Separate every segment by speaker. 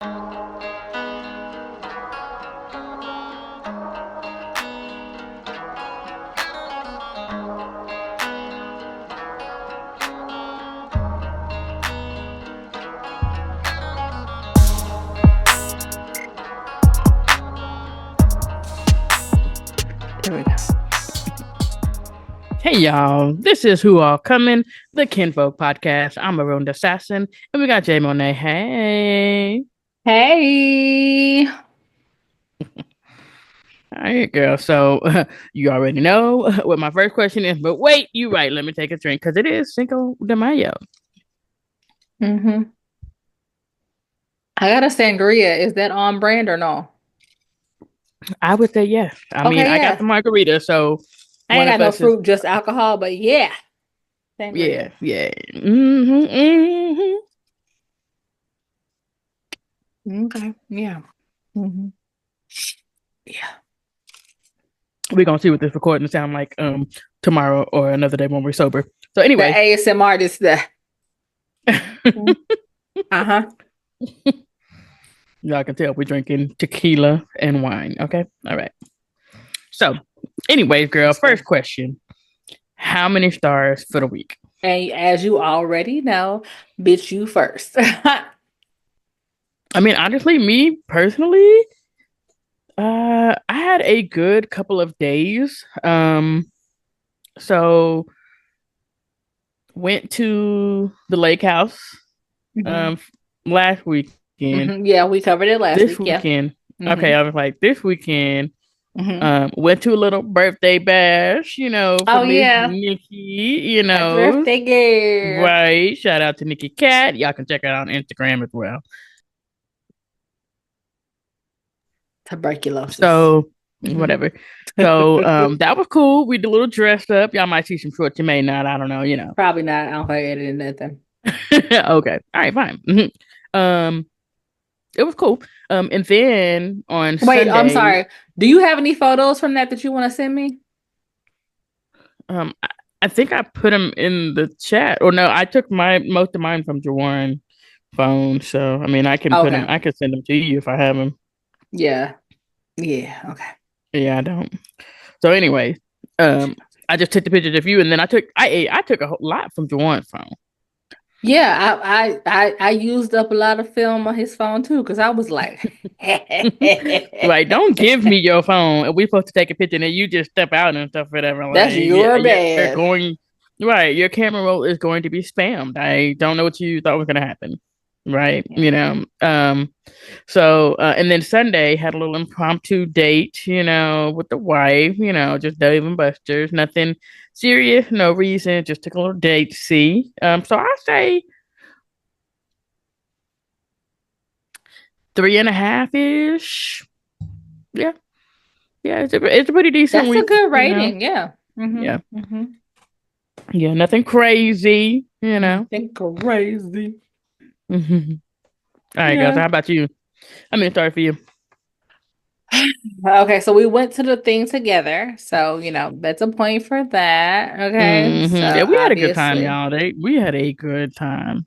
Speaker 1: There we go.
Speaker 2: Hey y'all, this is Who All Coming, the Kinfolk Podcast. I'm Arun the Assassin, and we got Jay Monet. Hey.
Speaker 1: Hey.
Speaker 2: All right, girl. So you already know what my first question is, but wait, you right. Let me take a drink because it is Cinco de Mayo.
Speaker 1: Mm-hmm. I got a sangria. Is that on brand or no?
Speaker 2: I would say yes. I mean,
Speaker 1: Okay,
Speaker 2: I got the
Speaker 1: yeah.
Speaker 2: margarita, so
Speaker 1: I ain't
Speaker 2: one
Speaker 1: got
Speaker 2: of
Speaker 1: no
Speaker 2: us is,
Speaker 1: fruit, just alcohol, but yeah,
Speaker 2: yeah,
Speaker 1: sangria.
Speaker 2: yeah. Mm-hmm.
Speaker 1: Okay, yeah. Mm-hmm. Yeah.
Speaker 2: We're going to see what this recording sound like tomorrow or another day when we're sober. So
Speaker 1: The
Speaker 2: anyways.
Speaker 1: ASMR, this the. Uh-huh.
Speaker 2: Y'all can tell we're drinking tequila and wine. Okay. All right. So, anyways, girl, first question. How many stars for the week?
Speaker 1: And as you already know, bitch, you first.
Speaker 2: I mean, honestly, me personally, I had a good couple of days. So went to the lake house
Speaker 1: Mhm.
Speaker 2: um last weekend.
Speaker 1: Yeah, we covered it last
Speaker 2: This
Speaker 1: week. Yeah.
Speaker 2: weekend, okay,
Speaker 1: hmm
Speaker 2: I was like, this weekend,
Speaker 1: hmm
Speaker 2: went to a little birthday bash, for
Speaker 1: Oh
Speaker 2: Miss
Speaker 1: yeah,
Speaker 2: Nikki,
Speaker 1: my birthday girl.
Speaker 2: right. Shout out to Nikki Cat. Y'all can check her out on Instagram as well.
Speaker 1: Tuberculosis.
Speaker 2: So
Speaker 1: hmm
Speaker 2: whatever. So that was cool. We did a little dressed up. Y'all might see some shorts. You may not. I don't know.
Speaker 1: Probably not. I don't think editing nothing.
Speaker 2: Okay. All right, fine. Um, it was cool. And then on
Speaker 1: Wait, I'm
Speaker 2: Sunday,
Speaker 1: sorry. Do you have any photos from that you want to send me?
Speaker 2: I think I put them in the chat. Or no, I took most of mine from Jawan phone. So I mean, I can put them.
Speaker 1: Okay.
Speaker 2: I can send them to you if I have them.
Speaker 1: Yeah. Yeah. Okay.
Speaker 2: Yeah, I don't. So anyway, I just took the pictures of you, and then I took a whole lot from Jawan's phone.
Speaker 1: Yeah, I used up a lot of film on his phone too, because I was like,
Speaker 2: Like, don't give me your phone. And we supposed to take a picture, and then you just step out and stuff, whatever.
Speaker 1: that's
Speaker 2: Like, yeah,
Speaker 1: your
Speaker 2: you're
Speaker 1: bad.
Speaker 2: going right. Your camera roll is going to be spammed. I don't know what you thought was going to happen, right?
Speaker 1: Yeah.
Speaker 2: So and then Sunday had a little impromptu date, with the wife. Just Dave and Buster's. Nothing serious, no reason. Just took a little date to see. So I say 3.5 ish. Yeah. Yeah, it's a pretty decent
Speaker 1: That's a
Speaker 2: week,
Speaker 1: good rating. Yeah. Mm-hmm.
Speaker 2: Yeah.
Speaker 1: Mm-hmm.
Speaker 2: Yeah, nothing crazy.
Speaker 1: Nothing crazy.
Speaker 2: All right, guys.
Speaker 1: Yeah.
Speaker 2: How about you? I'm gonna start for you.
Speaker 1: Okay, so we went to the thing together. So, that's a point for that. Okay. So
Speaker 2: Yeah, we had a good time,
Speaker 1: obviously,
Speaker 2: y'all. We had a good time.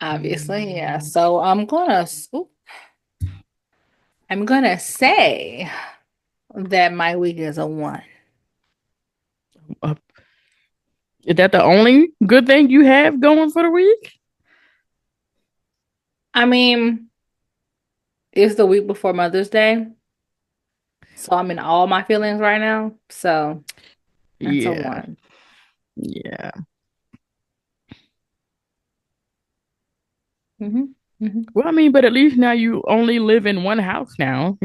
Speaker 1: obviously, yeah. So I'm gonna say that my week is a 1.
Speaker 2: Uh, is that the only good thing you have going for the week?
Speaker 1: I mean, it's the week before Mother's Day. So I'm in all my feelings right now. So that's a
Speaker 2: Yeah,
Speaker 1: 1.
Speaker 2: yeah.
Speaker 1: hmm hmm
Speaker 2: Well, I mean, but at least now you only live in one house now.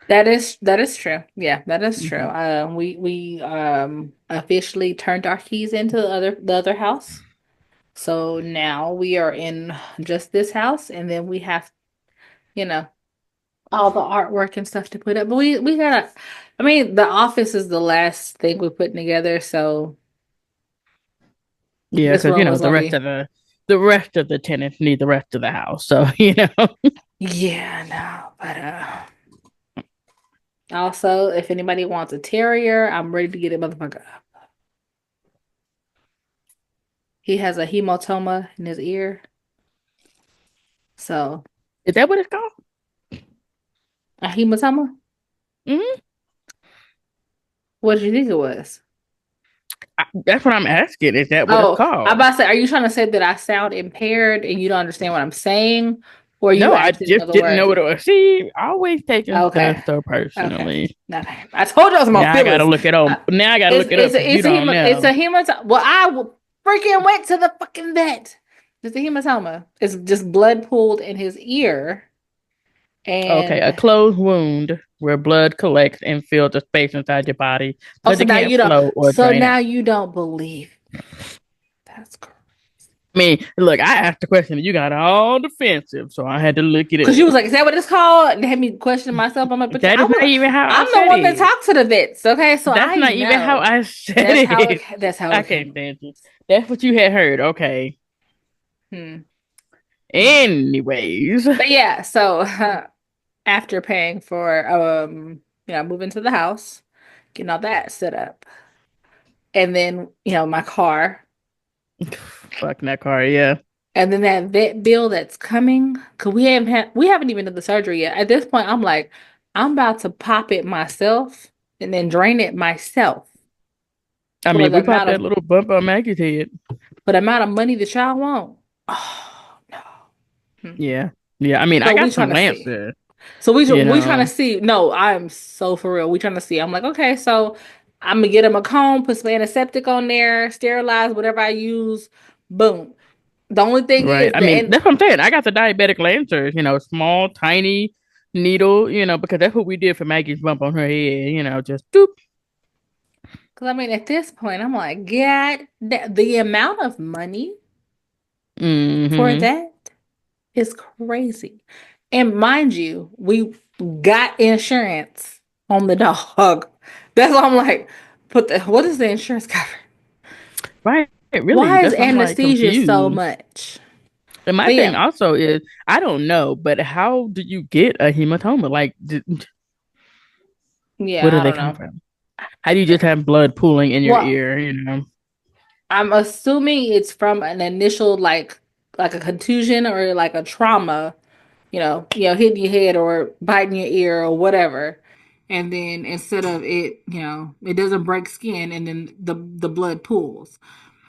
Speaker 1: That is true. Yeah, that is true.
Speaker 2: Mhm.
Speaker 1: We officially turned our keys into the other house. So now we are in just this house, and then we have, you know, all the artwork and stuff to put up. But we gotta. I mean, the office is the last thing we're putting together, so
Speaker 2: Yeah,
Speaker 1: this
Speaker 2: because
Speaker 1: room is
Speaker 2: the
Speaker 1: gonna
Speaker 2: rest
Speaker 1: be.
Speaker 2: of the rest of the tenants need the rest of the house. So
Speaker 1: Yeah, no, but also, if anybody wants a terrier, I'm ready to get it, motherfucker. He has a hematoma in his ear. So
Speaker 2: Is that what it's called?
Speaker 1: a hematoma?
Speaker 2: Hmm.
Speaker 1: What did you think it was?
Speaker 2: That's what I'm asking. Is that what it's
Speaker 1: Oh, I'm
Speaker 2: called?
Speaker 1: about to say, are you trying to say that I sound impaired and you don't understand what I'm saying? Or you
Speaker 2: No, I
Speaker 1: actually know
Speaker 2: just
Speaker 1: the
Speaker 2: didn't know
Speaker 1: words?
Speaker 2: what it was. See, always taking stuff
Speaker 1: Okay.
Speaker 2: so
Speaker 1: Okay.
Speaker 2: personally.
Speaker 1: Okay. I told you I was more
Speaker 2: Now I gotta
Speaker 1: feelings.
Speaker 2: look it up.
Speaker 1: Uh,
Speaker 2: Now I gotta look it up because you don't
Speaker 1: it's a
Speaker 2: know.
Speaker 1: hematoma. Well, freaking went to the fucking vet. It's a hematoma. It's just blood pooled in his ear.
Speaker 2: Okay, a
Speaker 1: And
Speaker 2: closed wound where blood collects and fills the space inside your body
Speaker 1: oh,
Speaker 2: because it can't flow or
Speaker 1: so
Speaker 2: drain
Speaker 1: now
Speaker 2: out.
Speaker 1: you don't believe. That's crazy.
Speaker 2: I mean, look, I asked the question and you got all defensive, so I had to look it
Speaker 1: Because she was
Speaker 2: up.
Speaker 1: like, is that what it's called? And had me question myself. I'm like, but
Speaker 2: That is not even how I
Speaker 1: I'm the
Speaker 2: said
Speaker 1: one that
Speaker 2: it.
Speaker 1: talked to the vets. Okay. So
Speaker 2: That's
Speaker 1: I
Speaker 2: not even how
Speaker 1: know
Speaker 2: I said it.
Speaker 1: that's how
Speaker 2: I
Speaker 1: it
Speaker 2: can't
Speaker 1: came.
Speaker 2: stand you. That's what you had heard. Okay.
Speaker 1: Hmm. Hmm.
Speaker 2: Anyways.
Speaker 1: But yeah, so after paying for moving to the house, getting all that set up, and then my car,
Speaker 2: Fuck that car, yeah.
Speaker 1: and then that vet bill that's coming, because we haven't even done the surgery yet. At this point, I'm like, I'm about to pop it myself and then drain it myself
Speaker 2: I
Speaker 1: for
Speaker 2: mean,
Speaker 1: the
Speaker 2: we popped
Speaker 1: amount
Speaker 2: that
Speaker 1: of
Speaker 2: little bump on Maggie's head.
Speaker 1: money that y'all want. Oh no. Mm-mm.
Speaker 2: Yeah. Yeah. I mean, I
Speaker 1: So we
Speaker 2: got
Speaker 1: trying
Speaker 2: some
Speaker 1: to see.
Speaker 2: Lancer,
Speaker 1: So
Speaker 2: you
Speaker 1: we trying to
Speaker 2: know.
Speaker 1: see. No, I'm so for real. We trying to see. I'm like, okay, so I'm gonna get him a comb, put some antiseptic on there, sterilize whatever I use. Boom. The only thing
Speaker 2: Right.
Speaker 1: is
Speaker 2: I
Speaker 1: the
Speaker 2: mean,
Speaker 1: end,
Speaker 2: that's what I'm saying. I got the diabetic Lancer, small, tiny needle, because that's what we did for Maggie's bump on her head, just doop.
Speaker 1: because I mean, at this point, I'm like, God, the amount of money for
Speaker 2: Mm-hmm.
Speaker 1: that is crazy. And mind you, we got insurance on the dog. That's why I'm like, what is the insurance cover?
Speaker 2: Right. Really.
Speaker 1: Why is
Speaker 2: That's why I'm like
Speaker 1: anesthesia so
Speaker 2: confused.
Speaker 1: much?
Speaker 2: And my
Speaker 1: But
Speaker 2: thing
Speaker 1: yeah,
Speaker 2: also is, I don't know, but how do you get a hematoma? Like, where
Speaker 1: yeah,
Speaker 2: do
Speaker 1: I
Speaker 2: they
Speaker 1: don't
Speaker 2: come
Speaker 1: know.
Speaker 2: from? How do you just have blood pooling in your
Speaker 1: Well,
Speaker 2: ear?
Speaker 1: I'm assuming it's from an initial like a contusion or like a trauma, hitting your head or biting your ear or whatever. And then instead of it, it doesn't break skin and then the blood pools.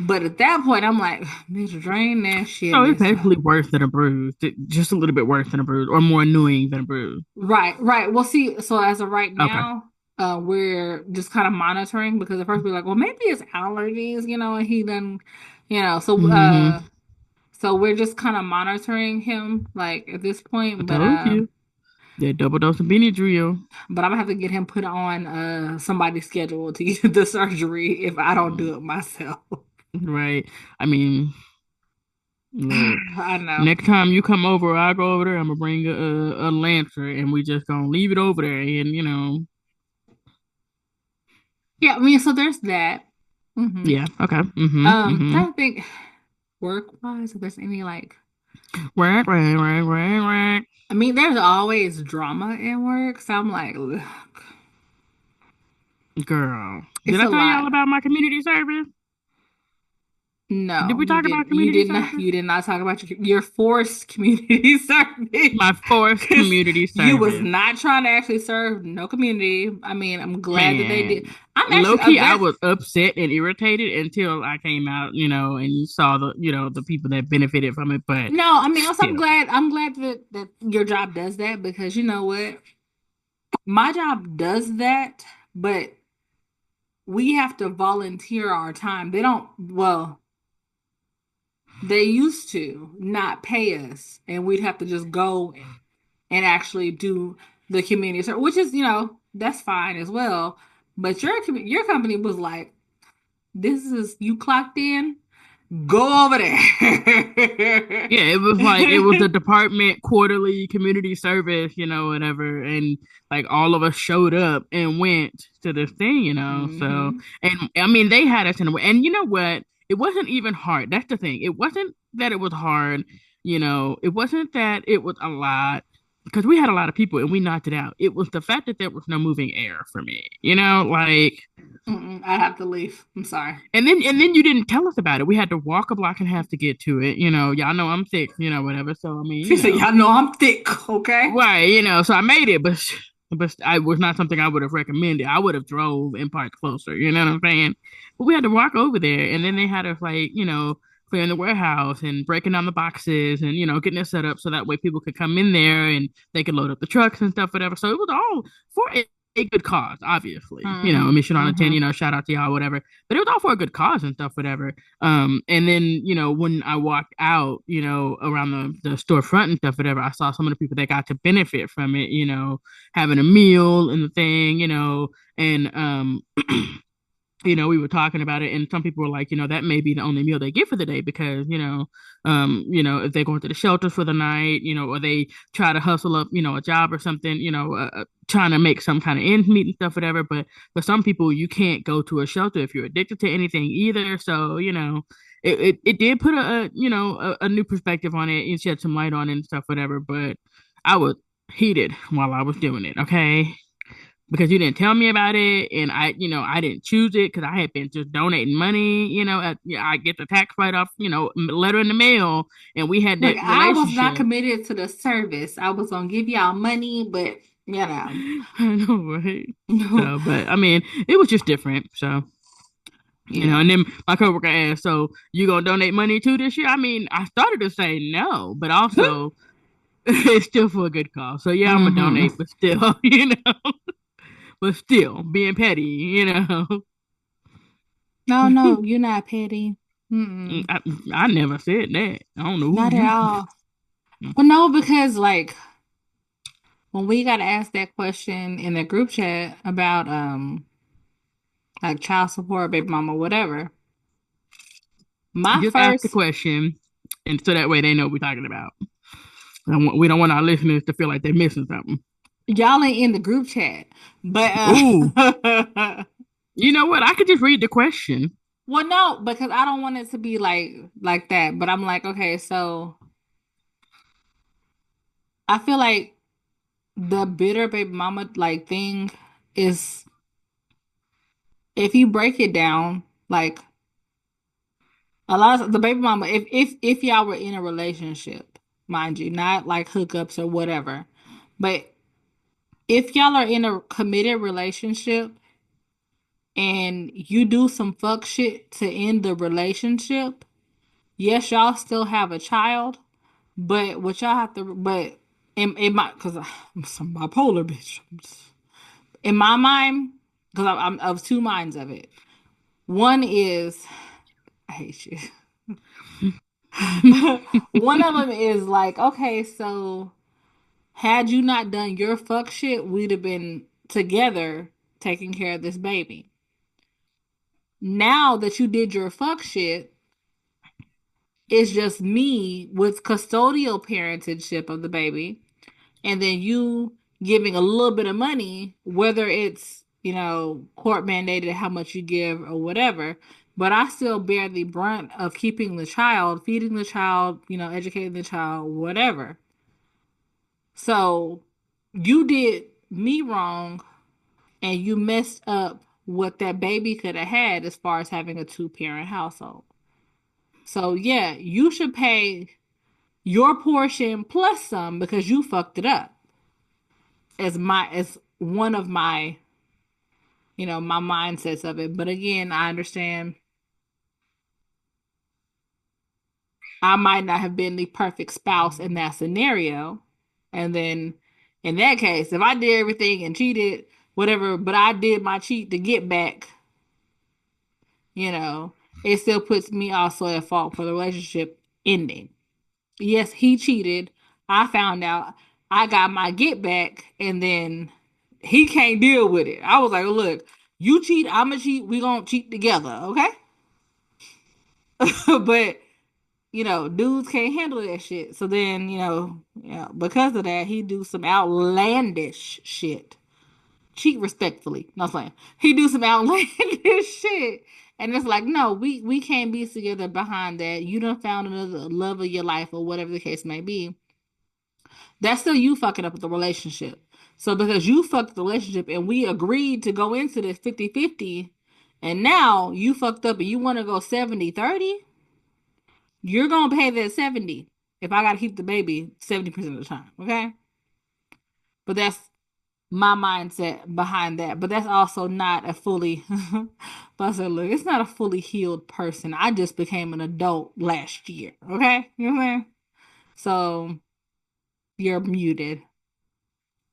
Speaker 1: But at that point, I'm like, bitch, drain that shit,
Speaker 2: So it's
Speaker 1: mister.
Speaker 2: basically worse than a bruise, just a little bit worse than a bruise, or more annoying than a bruise.
Speaker 1: Right, right. Well, see, so as of right
Speaker 2: Okay.
Speaker 1: now, we're just kind of monitoring because at first we're like, well, maybe it's allergies, and he done, so
Speaker 2: Hmm.
Speaker 1: so we're just kind of monitoring him like at this
Speaker 2: I
Speaker 1: point,
Speaker 2: told you that double dose of Benny drill.
Speaker 1: but I'm gonna have to get him put on somebody's schedule to get the surgery if I don't
Speaker 2: Mm,
Speaker 1: do it myself.
Speaker 2: right. I mean, look.
Speaker 1: I know.
Speaker 2: Next time you come over, I'll go over there. I'm gonna bring a lancer, and we just gonna leave it over there. And
Speaker 1: Yeah, I mean, so there's that.
Speaker 2: yeah. Okay. Mm-hmm. Mm-hmm.
Speaker 1: Trying to think work wise if there's any like
Speaker 2: Rack, rack, rack, rack, rack.
Speaker 1: I mean, there's always drama in work, so I'm like, ugh,
Speaker 2: Girl, did
Speaker 1: it's
Speaker 2: I
Speaker 1: a
Speaker 2: tell you
Speaker 1: lot.
Speaker 2: all about my community service? Did
Speaker 1: No,
Speaker 2: we talk about
Speaker 1: you
Speaker 2: community
Speaker 1: did not.
Speaker 2: service?
Speaker 1: You did not talk about your forced community service
Speaker 2: My fourth
Speaker 1: because
Speaker 2: community
Speaker 1: you was
Speaker 2: service.
Speaker 1: not trying to actually serve no community. I mean, I'm glad that they did.
Speaker 2: Man,
Speaker 1: I'm
Speaker 2: low
Speaker 1: actually
Speaker 2: key, I
Speaker 1: that's
Speaker 2: was upset and irritated until I came out, and you saw the people that benefited from it. But
Speaker 1: no. I mean, also I'm
Speaker 2: still,
Speaker 1: glad. I'm glad that your job does that because you know what, my job does that, but we have to volunteer our time. They don't. Well, they used to not pay us, and we'd have to just go and actually do the community service, which is, that's fine as well. But your company was like, this is you clocked in, go over there.
Speaker 2: yeah, it was like it was a department quarterly community service, whatever, and like all of us showed up and went to this thing. So,
Speaker 1: Hmm.
Speaker 2: and I mean, they had us in a way, and you know what? It wasn't even hard. That's the thing. It wasn't that it was hard. It wasn't that it was a lot. because we had a lot of people and we knocked it out. It was the fact that there was no moving air for me, you know, like.
Speaker 1: Mm-mm, I have to leave. I'm sorry.
Speaker 2: And then you didn't tell us about it. We had to walk a block and a half to get to it. You know, y'all know I'm thick, whatever. So I mean,
Speaker 1: She said, "Y'all know I'm thick, okay?"
Speaker 2: right, so I made it, but I was not something I would have recommended. I would have drove and parked closer, you know what I'm saying? But we had to walk over there, and then they had us like, clearing the warehouse and breaking down the boxes and getting it set up so that way people could come in there and they could load up the trucks and stuff, whatever. So it was all for a good cause, obviously.
Speaker 1: Mm-hmm.
Speaker 2: Mission on a 10,
Speaker 1: Mm-hmm.
Speaker 2: shout out to y'all, whatever. But it was all for a good cause and stuff, whatever. And then, when I walked out, around the storefront and stuff, whatever, I saw some of the people that got to benefit from it, having a meal and the thing, and we were talking about it, and some people were like, that may be the only meal they get for the day because, if they go into the shelters for the night, or they try to hustle up, a job or something, trying to make some kind of ends meet and stuff, whatever. But for some people, you can't go to a shelter if you're addicted to anything either. So, it did put a new perspective on it and shed some light on it and stuff, whatever. But I was heated while I was doing it. Okay, because you didn't tell me about it, and I didn't choose it because I had been just donating money. I get the tax write off, letter in the mail, and we had
Speaker 1: Look,
Speaker 2: that
Speaker 1: I was not
Speaker 2: relationship.
Speaker 1: committed to the service. I was gonna give y'all money, but you know,
Speaker 2: I know, right?
Speaker 1: no,
Speaker 2: So, but I mean, it was just different. So,
Speaker 1: yeah.
Speaker 2: and then my coworker asked, "So you gonna donate money too this year?" I mean, I started to say no, but also it's still for a good cause. So yeah, I'm gonna
Speaker 1: Mm-hmm.
Speaker 2: donate, but still, but still being petty,
Speaker 1: No, no, you're not petty. Mm-mm.
Speaker 2: I, I never said that. I don't know who
Speaker 1: Not at
Speaker 2: you.
Speaker 1: all. Well, no, because like when we got asked that question in the group chat about like child support, baby mama, whatever, my
Speaker 2: Just ask the
Speaker 1: first
Speaker 2: question, and so that way they know what we're talking about. We don't want our listeners to feel like they're missing something.
Speaker 1: y'all ain't in the group chat, but
Speaker 2: Ooh, you know what? I could just read the question.
Speaker 1: well, no, because I don't want it to be like that. But I'm like, okay, so I feel like the bitter baby mama like thing is if you break it down, like a lot of the baby mama, if y'all were in a relationship, mind you, not like hookups or whatever, but if y'all are in a committed relationship and you do some fuck shit to end the relationship, yes, y'all still have a child, but what y'all have to, but in my, because I'm some bipolar bitch. In my mind, because I'm of two minds of it. One is, I hate you. One of them is like, okay, so had you not done your fuck shit, we'd have been together taking care of this baby. Now that you did your fuck shit, it's just me with custodial parentship of the baby, and then you giving a little bit of money, whether it's, court mandated how much you give or whatever. But I still bear the brunt of keeping the child, feeding the child, educating the child, whatever. So you did me wrong and you messed up what that baby could have had as far as having a two-parent household. So yeah, you should pay your portion plus some because you fucked it up. As one of my, my mindsets of it. But again, I understand I might not have been the perfect spouse in that scenario. And then in that case, if I did everything and cheated, whatever, but I did my cheat to get back, you know, it still puts me also at fault for the relationship ending. Yes, he cheated. I found out. I got my get back, and then he can't deal with it. I was like, look, you cheat, I'ma cheat, we gonna cheat together, okay? But dudes can't handle that shit. So then, because of that, he do some outlandish shit. Cheat respectfully. No slang. He do some outlandish shit. And it's like, no, we can't be together behind that. You done found another love of your life or whatever the case may be. That's still you fucking up the relationship. So because you fucked the relationship and we agreed to go into this 50-50, and now you fucked up and you want to go 70-30, you're going to pay that 70 if I got to keep the baby 70% of the time. Okay. But that's my mindset behind that. But that's also not a fully, but I said, look, it's not a fully healed person. I just became an adult last year. Okay. You know what I'm saying? So you're muted.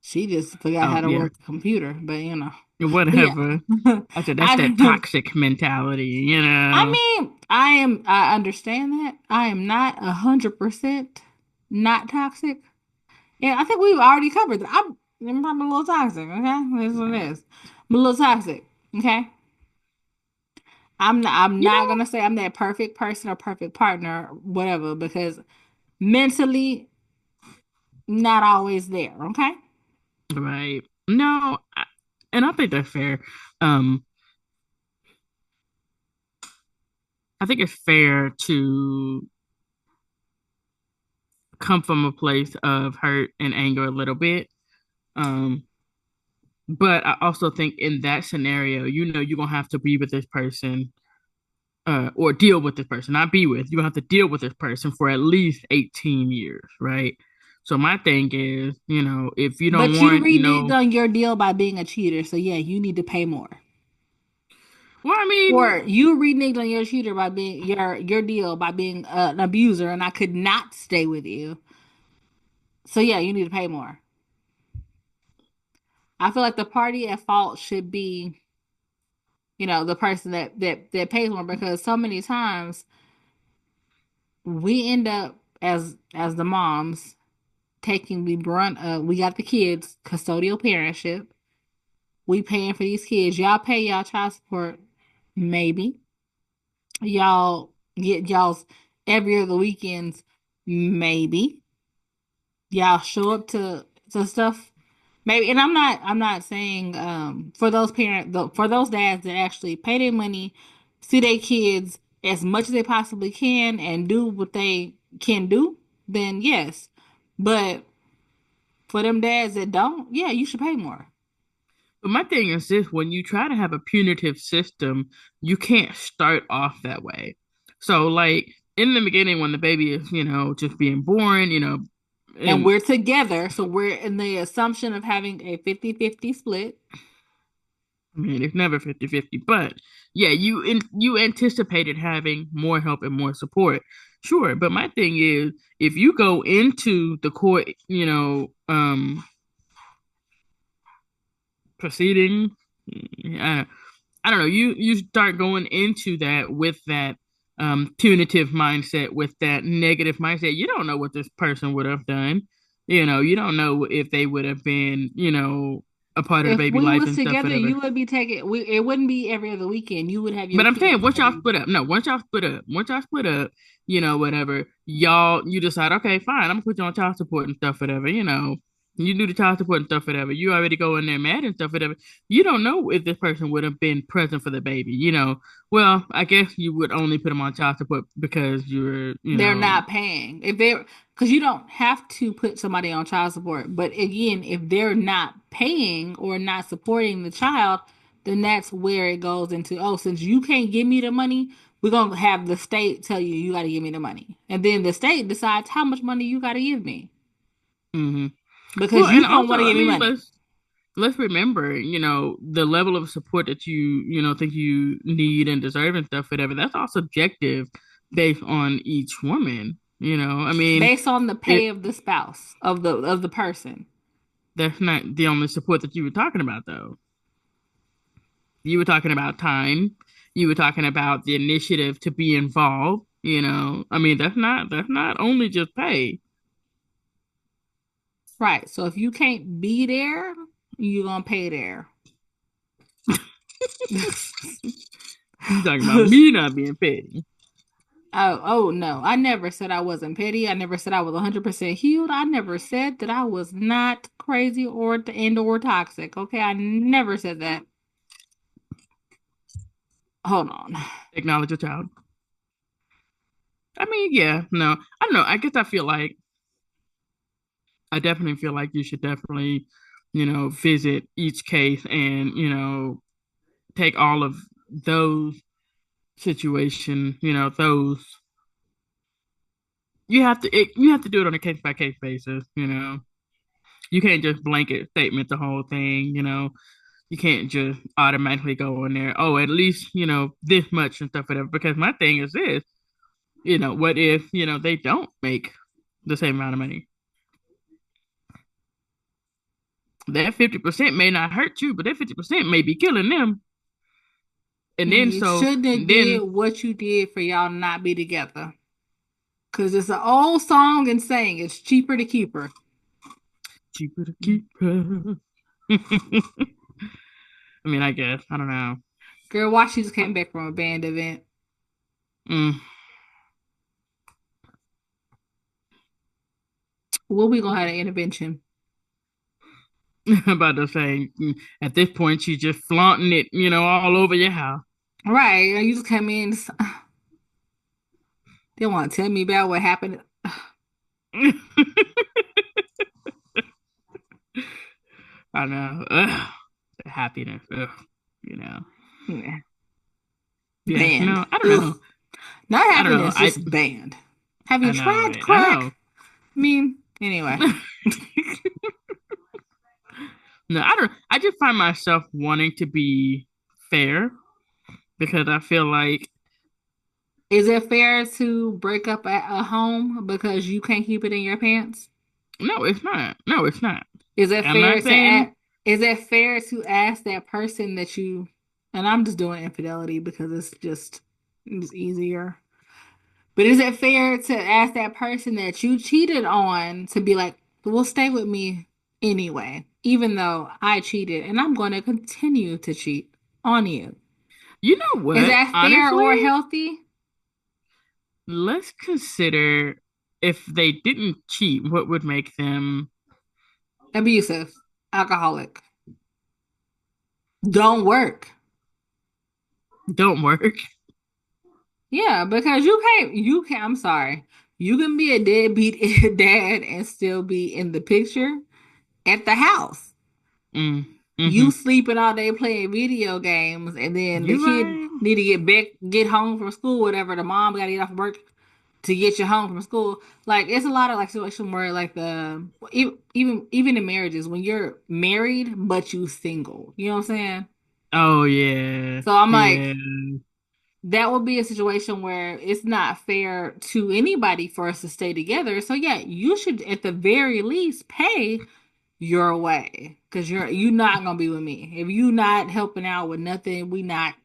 Speaker 1: She just forgot
Speaker 2: Oh
Speaker 1: how to
Speaker 2: yeah,
Speaker 1: work the computer, but you know. But yeah.
Speaker 2: whatever. I said that's that
Speaker 1: I
Speaker 2: toxic mentality, you
Speaker 1: I
Speaker 2: know.
Speaker 1: mean, I understand that. I am not 100% not toxic. Yeah, I think we've already covered that. I'm a little toxic, okay? That's what it is. I'm a little toxic, okay? I'm
Speaker 2: You
Speaker 1: not
Speaker 2: know,
Speaker 1: gonna say I'm that perfect person or perfect partner, whatever, because mentally not always there, okay?
Speaker 2: right? No, and I think that's fair. Um, I think it's fair to come from a place of hurt and anger a little bit. Um, but I also think in that scenario, you're gonna have to be with this person, or deal with this person, not be with. You're gonna have to deal with this person for at least 18 years, right? So my thing is, if you don't
Speaker 1: But you
Speaker 2: want,
Speaker 1: reneged on your deal by being a cheater, so yeah, you need to pay more.
Speaker 2: well, I mean,
Speaker 1: Or you reneged on your cheater by being your deal by being an abuser, and I could not stay with you. So yeah, you need to pay more. I feel like the party at fault should be, the person that pays more because so many times we end up as the moms taking the brunt of we got the kids custodial parentship. We paying for these kids. Y'all pay y'all child support, maybe. Y'all get y'all's every other weekends, maybe. Y'all show up to stuff, maybe. And I'm not saying for those for those dads that actually pay their money, see their kids as much as they possibly can and do what they can do, then yes. But for them dads that don't, yeah, you should pay more.
Speaker 2: but my thing is this: when you try to have a punitive system, you can't start off that way. So, like in the beginning, when the baby is, just being born,
Speaker 1: And
Speaker 2: and
Speaker 1: we're together, so we're in the assumption of having a 50-50 split.
Speaker 2: I mean, it's never 50-50, but yeah, you anticipated having more help and more support. Sure, but my thing is if you go into the court, proceeding, I, I don't know, you start going into that with that punitive mindset, with that negative mindset. You don't know what this person would have done. You don't know if they would have been, a part of the
Speaker 1: If
Speaker 2: baby
Speaker 1: we
Speaker 2: life
Speaker 1: was
Speaker 2: and stuff,
Speaker 1: together,
Speaker 2: whatever.
Speaker 1: you would be taking. It wouldn't be every other weekend. You would have your
Speaker 2: But I'm
Speaker 1: kids
Speaker 2: saying once y'all
Speaker 1: every.
Speaker 2: split up, no, once y'all split up, whatever, you decide, okay, fine, I'm gonna put you on child support and stuff, whatever, you do the child support and stuff, whatever. You already go in there mad and stuff, whatever. You don't know if this person would have been present for the baby. Well, I guess you would only put them on child support because you're,
Speaker 1: They're not paying. If they're because you don't have to put somebody on child support. But again, if they're not paying or not supporting the child, then that's where it goes into. Oh, since you can't give me the money, we're gonna have the state tell you you got to give me the money, and then the state decides how much money you got to give me
Speaker 2: hmm well,
Speaker 1: because
Speaker 2: and
Speaker 1: you don't
Speaker 2: also,
Speaker 1: want to
Speaker 2: I
Speaker 1: give me
Speaker 2: mean,
Speaker 1: money.
Speaker 2: let's remember, the level of support that think you need and deserve and stuff, whatever. That's all subjective based on each woman. I mean,
Speaker 1: Based on the
Speaker 2: it
Speaker 1: pay of the spouse of the person.
Speaker 2: that's not the only support that you were talking about, though. You were talking about time. You were talking about the initiative to be involved. I mean, that's not only just pay.
Speaker 1: Right. So if you can't be there, you're gonna pay there.
Speaker 2: You talking about me not being petty.
Speaker 1: Oh no. I never said I wasn't petty. I never said I was 100% healed. I never said that I was not crazy or toxic. Okay? I never said that. Hold on.
Speaker 2: Acknowledge a child. I mean, yeah, no, I don't know. I guess I feel like I definitely feel like you should definitely, visit each case and, take all of those situation, those you have to do it on a case by case basis. You can't just blanket statement the whole thing. You can't just automatically go in there, oh, at least, this much and stuff, whatever. Because my thing is this, what if, they don't make the same amount of money? That 50% may not hurt you, but that 50% may be killing them. And then
Speaker 1: You
Speaker 2: so
Speaker 1: shouldn't have did
Speaker 2: then
Speaker 1: what you did for y'all to not be together. Cause it's an old song and saying it's cheaper to keep her.
Speaker 2: cheaper to keep her. I mean, I guess. I don't know.
Speaker 1: Girl, why she just came back from a band event?
Speaker 2: Mm.
Speaker 1: What we gonna have an intervention?
Speaker 2: About to say, at this point, she's just flaunting it, all over your house.
Speaker 1: Right. You just come in. They want to tell me about what happened.
Speaker 2: I know. Ugh. The happiness. Ugh. You know.
Speaker 1: Nah.
Speaker 2: Yeah.
Speaker 1: Banned.
Speaker 2: No, I don't know.
Speaker 1: Ugh. Not
Speaker 2: I don't know.
Speaker 1: happiness, just banned. Have you
Speaker 2: I know,
Speaker 1: tried
Speaker 2: right? I
Speaker 1: crack?
Speaker 2: know.
Speaker 1: I mean, anyway.
Speaker 2: No, I don't. I just find myself wanting to be fair because I feel like
Speaker 1: Is it fair to break up a home because you can't keep it in your pants?
Speaker 2: no, it's not. No, it's not.
Speaker 1: Is it
Speaker 2: I'm
Speaker 1: fair
Speaker 2: not
Speaker 1: to
Speaker 2: saying.
Speaker 1: is it fair to ask that person that you, and I'm just doing infidelity because it's easier. But is it fair to ask that person that you cheated on to be like, "Well, stay with me anyway, even though I cheated and I'm going to continue to cheat on you."
Speaker 2: You know
Speaker 1: Is
Speaker 2: what?
Speaker 1: that fair or
Speaker 2: Honestly,
Speaker 1: healthy?
Speaker 2: let's consider if they didn't cheat, what would make them
Speaker 1: Abusive, alcoholic, don't work.
Speaker 2: don't work.
Speaker 1: Yeah, because you can't, I'm sorry. You can be a deadbeat dad and still be in the picture at the house.
Speaker 2: Mm,
Speaker 1: You
Speaker 2: mm-hmm.
Speaker 1: sleeping all day playing video games, and then the
Speaker 2: You
Speaker 1: kid
Speaker 2: right.
Speaker 1: need to get home from school, whatever. The mom got to get off work to get you home from school. Like it's a lot of like situation where like even in marriages when you're married but you single, you know what I'm saying?
Speaker 2: Oh yeah,
Speaker 1: So I'm
Speaker 2: yeah.
Speaker 1: like, that would be a situation where it's not fair to anybody for us to stay together. So yeah, you should at the very least pay your way because you not gonna be with me if you not helping out with nothing. We not.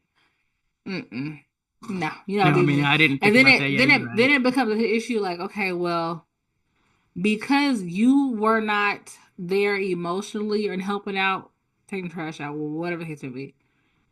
Speaker 1: Mm-mm. No, you not
Speaker 2: No, I
Speaker 1: be with
Speaker 2: mean
Speaker 1: me.
Speaker 2: I didn't
Speaker 1: And
Speaker 2: think
Speaker 1: then
Speaker 2: about that.
Speaker 1: it
Speaker 2: Yeah,
Speaker 1: then
Speaker 2: you're
Speaker 1: it then
Speaker 2: right.
Speaker 1: it becomes an issue. Like, okay, well, because you were not there emotionally or helping out, taking trash out, whatever the case may be.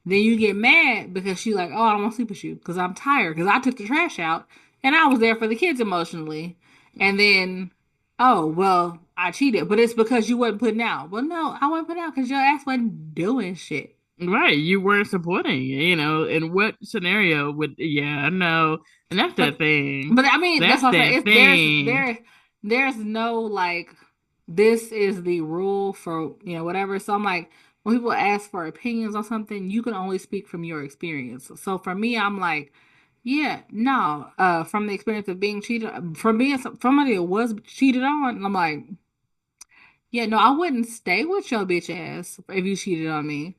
Speaker 1: Then you get mad because she's like, "Oh, I don't want to sleep with you because I'm tired because I took the trash out and I was there for the kids emotionally." And then, oh, well, I cheated, but it's because you wasn't putting out. Well, no, I wasn't putting out because your ass wasn't doing shit.
Speaker 2: Right, you weren't supporting. In what scenario would? Yeah, I know, and that's that
Speaker 1: But
Speaker 2: thing.
Speaker 1: but I mean, that's
Speaker 2: That's
Speaker 1: what I'm saying.
Speaker 2: that
Speaker 1: It's
Speaker 2: thing.
Speaker 1: there's no like this is the rule for whatever. So I'm like, when people ask for opinions on something, you can only speak from your experience. So for me, I'm like, yeah, no, from the experience of being cheated, from being somebody that was cheated on, I'm like, yeah, no, I wouldn't stay with your bitch ass if you cheated on me.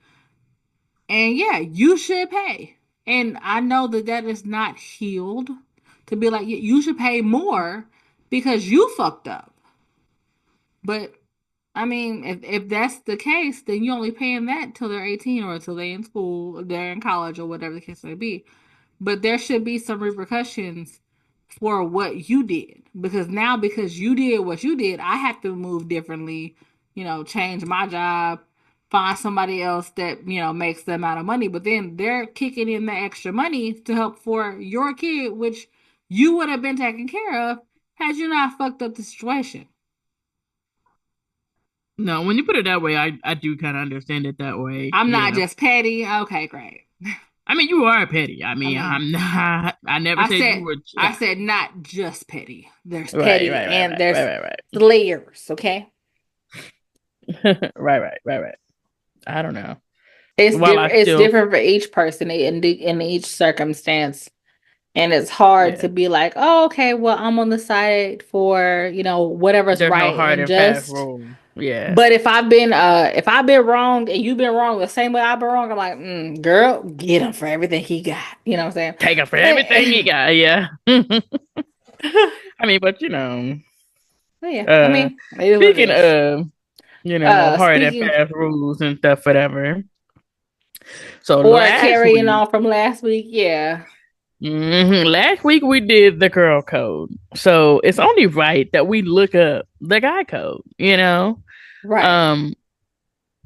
Speaker 1: And yeah, you should pay. And I know that that is not healed to be like, you should pay more because you fucked up. But I mean, if that's the case, then you only paying that till they're 18 or till they're in school, or they're in college or whatever the case may be. But there should be some repercussions for what you did. Because now, because you did what you did, I have to move differently, change my job, find somebody else that, makes the amount of money. But then they're kicking in the extra money to help for your kid, which you would have been taken care of had you not fucked up the situation.
Speaker 2: No, when you put it that way, I do kind of understand it that way.
Speaker 1: I'm not
Speaker 2: Yeah,
Speaker 1: just petty. Okay, great.
Speaker 2: I mean, you are petty. I
Speaker 1: I
Speaker 2: mean,
Speaker 1: mean,
Speaker 2: I'm not. I never
Speaker 1: I
Speaker 2: said you
Speaker 1: said
Speaker 2: were
Speaker 1: I
Speaker 2: just
Speaker 1: said not just petty. There's
Speaker 2: right,
Speaker 1: petty
Speaker 2: right, right,
Speaker 1: and
Speaker 2: right,
Speaker 1: there's
Speaker 2: right, right,
Speaker 1: layers, okay?
Speaker 2: right, right, right, right, right. I don't know.
Speaker 1: It's
Speaker 2: While I
Speaker 1: different. It's
Speaker 2: still,
Speaker 1: different for each person in each circumstance. And it's hard
Speaker 2: yeah,
Speaker 1: to be like, oh, okay, well, I'm on the side for, whatever's
Speaker 2: there's no
Speaker 1: right
Speaker 2: hard
Speaker 1: and
Speaker 2: and fast
Speaker 1: just.
Speaker 2: rule. Yeah,
Speaker 1: But if I've been wrong and you've been wrong the same way I've been wrong, I'm like, girl, get him for everything he got. You know what I'm
Speaker 2: take it for everything you
Speaker 1: saying?
Speaker 2: got. Yeah. I mean, but
Speaker 1: But yeah, I
Speaker 2: uh,
Speaker 1: mean, it is what it
Speaker 2: speaking
Speaker 1: is.
Speaker 2: of, hard and
Speaker 1: Speaking
Speaker 2: fast rules and stuff, whatever. So
Speaker 1: or
Speaker 2: last
Speaker 1: carrying
Speaker 2: week,
Speaker 1: on from last week, yeah,
Speaker 2: last week we did the girl code. So it's only right that we look up the guy code,
Speaker 1: right.
Speaker 2: Um,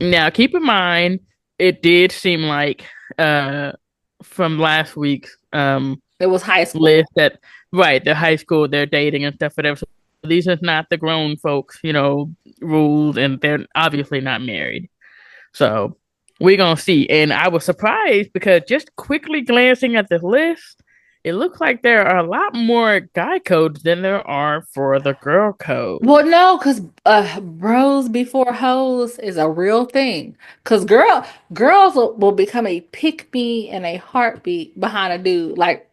Speaker 2: now keep in mind, it did seem like, from last week's,
Speaker 1: It was high
Speaker 2: list
Speaker 1: school.
Speaker 2: that, right, the high school, they're dating and stuff, whatever. So these are not the grown folks, rules, and they're obviously not married. So we're gonna see. And I was surprised because just quickly glancing at the list, it looks like there are a lot more guy codes than there are for the girl code.
Speaker 1: Well, no, because bros before hoes is a real thing. Because girls will become a pick me and a heartbeat behind a dude. Like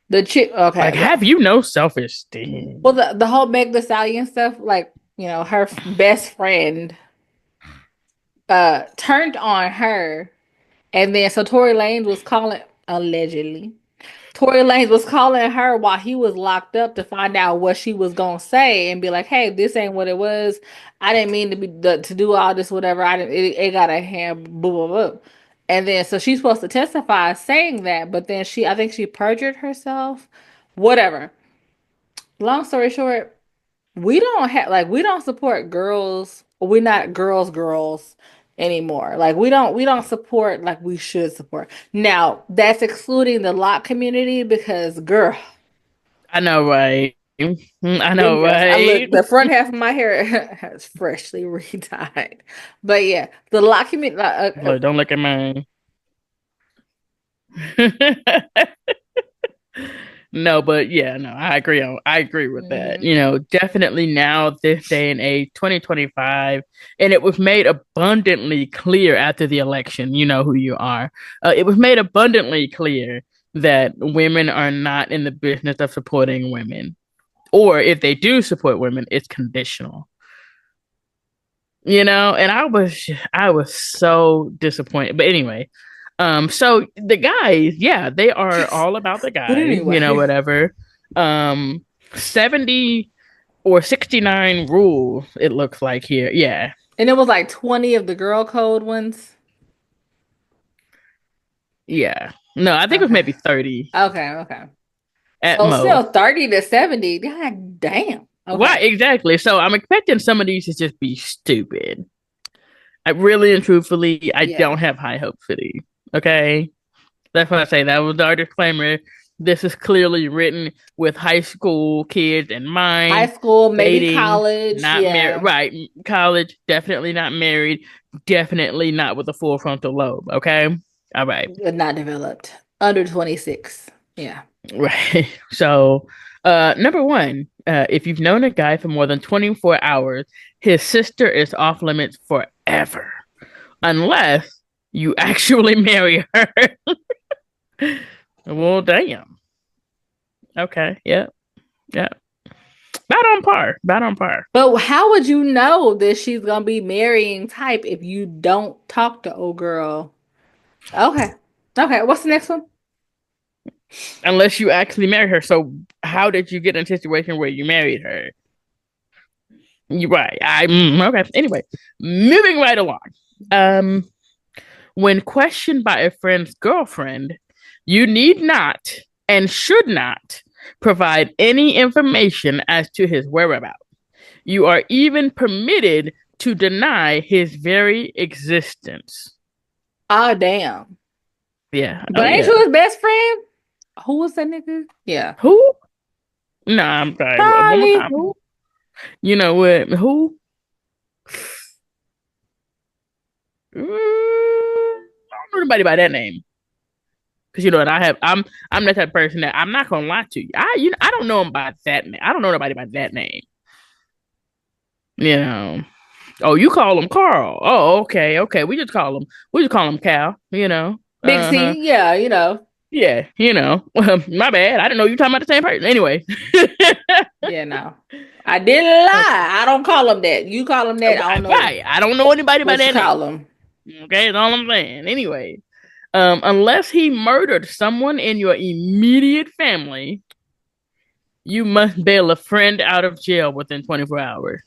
Speaker 1: the chick, okay.
Speaker 2: Like, have you no self esteem?
Speaker 1: Well, the whole Meg the Stallion stuff, like, her best friend turned on her. And then so Tory Lanez was calling, allegedly. Tory Lanez was calling her while he was locked up to find out what she was gonna say and be like, "Hey, this ain't what it was. I didn't mean to do all this, whatever. I didn't. It got a hand, blah blah blah." And then so she's supposed to testify saying that, but then I think she perjured herself. Whatever. Long story short, we don't support girls. We're not girls anymore. Like we don't support like we should support. Now, that's excluding the lock community because girl,
Speaker 2: I know, right? I
Speaker 1: them
Speaker 2: know,
Speaker 1: girls. I
Speaker 2: right?
Speaker 1: look the front half of my hair has freshly re-dyed. But yeah, the lock community
Speaker 2: Look, don't look at mine. No, but yeah, no, I agree. I agree with that.
Speaker 1: mhm.
Speaker 2: Definitely now, this day and age, 2025, and it was made abundantly clear after the election. You know who you are. It was made abundantly clear that women are not in the business of supporting women, or if they do support women, it's conditional. And I was so disappointed. But anyway, so the guys, yeah, they are all about the
Speaker 1: But
Speaker 2: guys,
Speaker 1: anyway.
Speaker 2: whatever. 70 or 69 rules, it looks like here. Yeah.
Speaker 1: And it was like 20 of the girl code ones.
Speaker 2: Yeah. No, I think it was
Speaker 1: Okay.
Speaker 2: maybe 30
Speaker 1: Okay.
Speaker 2: at
Speaker 1: So still
Speaker 2: most.
Speaker 1: 30 to 70. God damn.
Speaker 2: Why
Speaker 1: Okay.
Speaker 2: exactly? So I'm expecting some of these to just be stupid. I really and truthfully, I
Speaker 1: Yeah.
Speaker 2: don't have high hopes for these. Okay. That's what I say. That was our disclaimer. This is clearly written with high school kids in
Speaker 1: High
Speaker 2: mind.
Speaker 1: school, maybe
Speaker 2: Dating,
Speaker 1: college.
Speaker 2: not married.
Speaker 1: Yeah.
Speaker 2: Right. College, definitely not married. Definitely not with a full frontal lobe. Okay. All right.
Speaker 1: Not developed. Under 26. Yeah.
Speaker 2: Right. So, number one, if you've known a guy for more than 24 hours, his sister is off limits forever, unless you actually marry her. Well, damn. Okay. Yeah. Yeah. About on par. About on par.
Speaker 1: But how would you know that she's gonna be marrying type if you don't talk to old girl? Okay. Okay. What's the next one?
Speaker 2: Unless you actually marry her. So how did you get in a situation where you married her? You right. Okay. Anyway, moving right along. Um, when questioned by a friend's girlfriend, you need not and should not provide any information as to his whereabouts. You are even permitted to deny his very existence.
Speaker 1: Oh damn.
Speaker 2: Yeah. Oh
Speaker 1: But ain't
Speaker 2: yeah.
Speaker 1: you his best friend? Who was that nigga? Yeah.
Speaker 2: Who? Nah, I'm sorry. One more
Speaker 1: Charlie.
Speaker 2: time. Who? You know what? Who? I don't know anybody by that name. Because you know what I have, I'm that type of person that I'm not gonna lie to you. I don't know him by that name. I don't know nobody by that name. You know. Oh, you call him Carl. Oh, okay, okay. We just call him Cal.
Speaker 1: Big
Speaker 2: Uh huh.
Speaker 1: C, yeah,
Speaker 2: Yeah. My bad. I didn't know you were talking about the same person. Anyway.
Speaker 1: yeah, no. I didn't lie. I don't call him that. You call him that. I don't know
Speaker 2: Right. I don't know anybody by
Speaker 1: what you
Speaker 2: that name.
Speaker 1: call him.
Speaker 2: Okay, that's all I'm saying. Anyway, unless he murdered someone in your immediate family, you must bail a friend out of jail within 24 hours.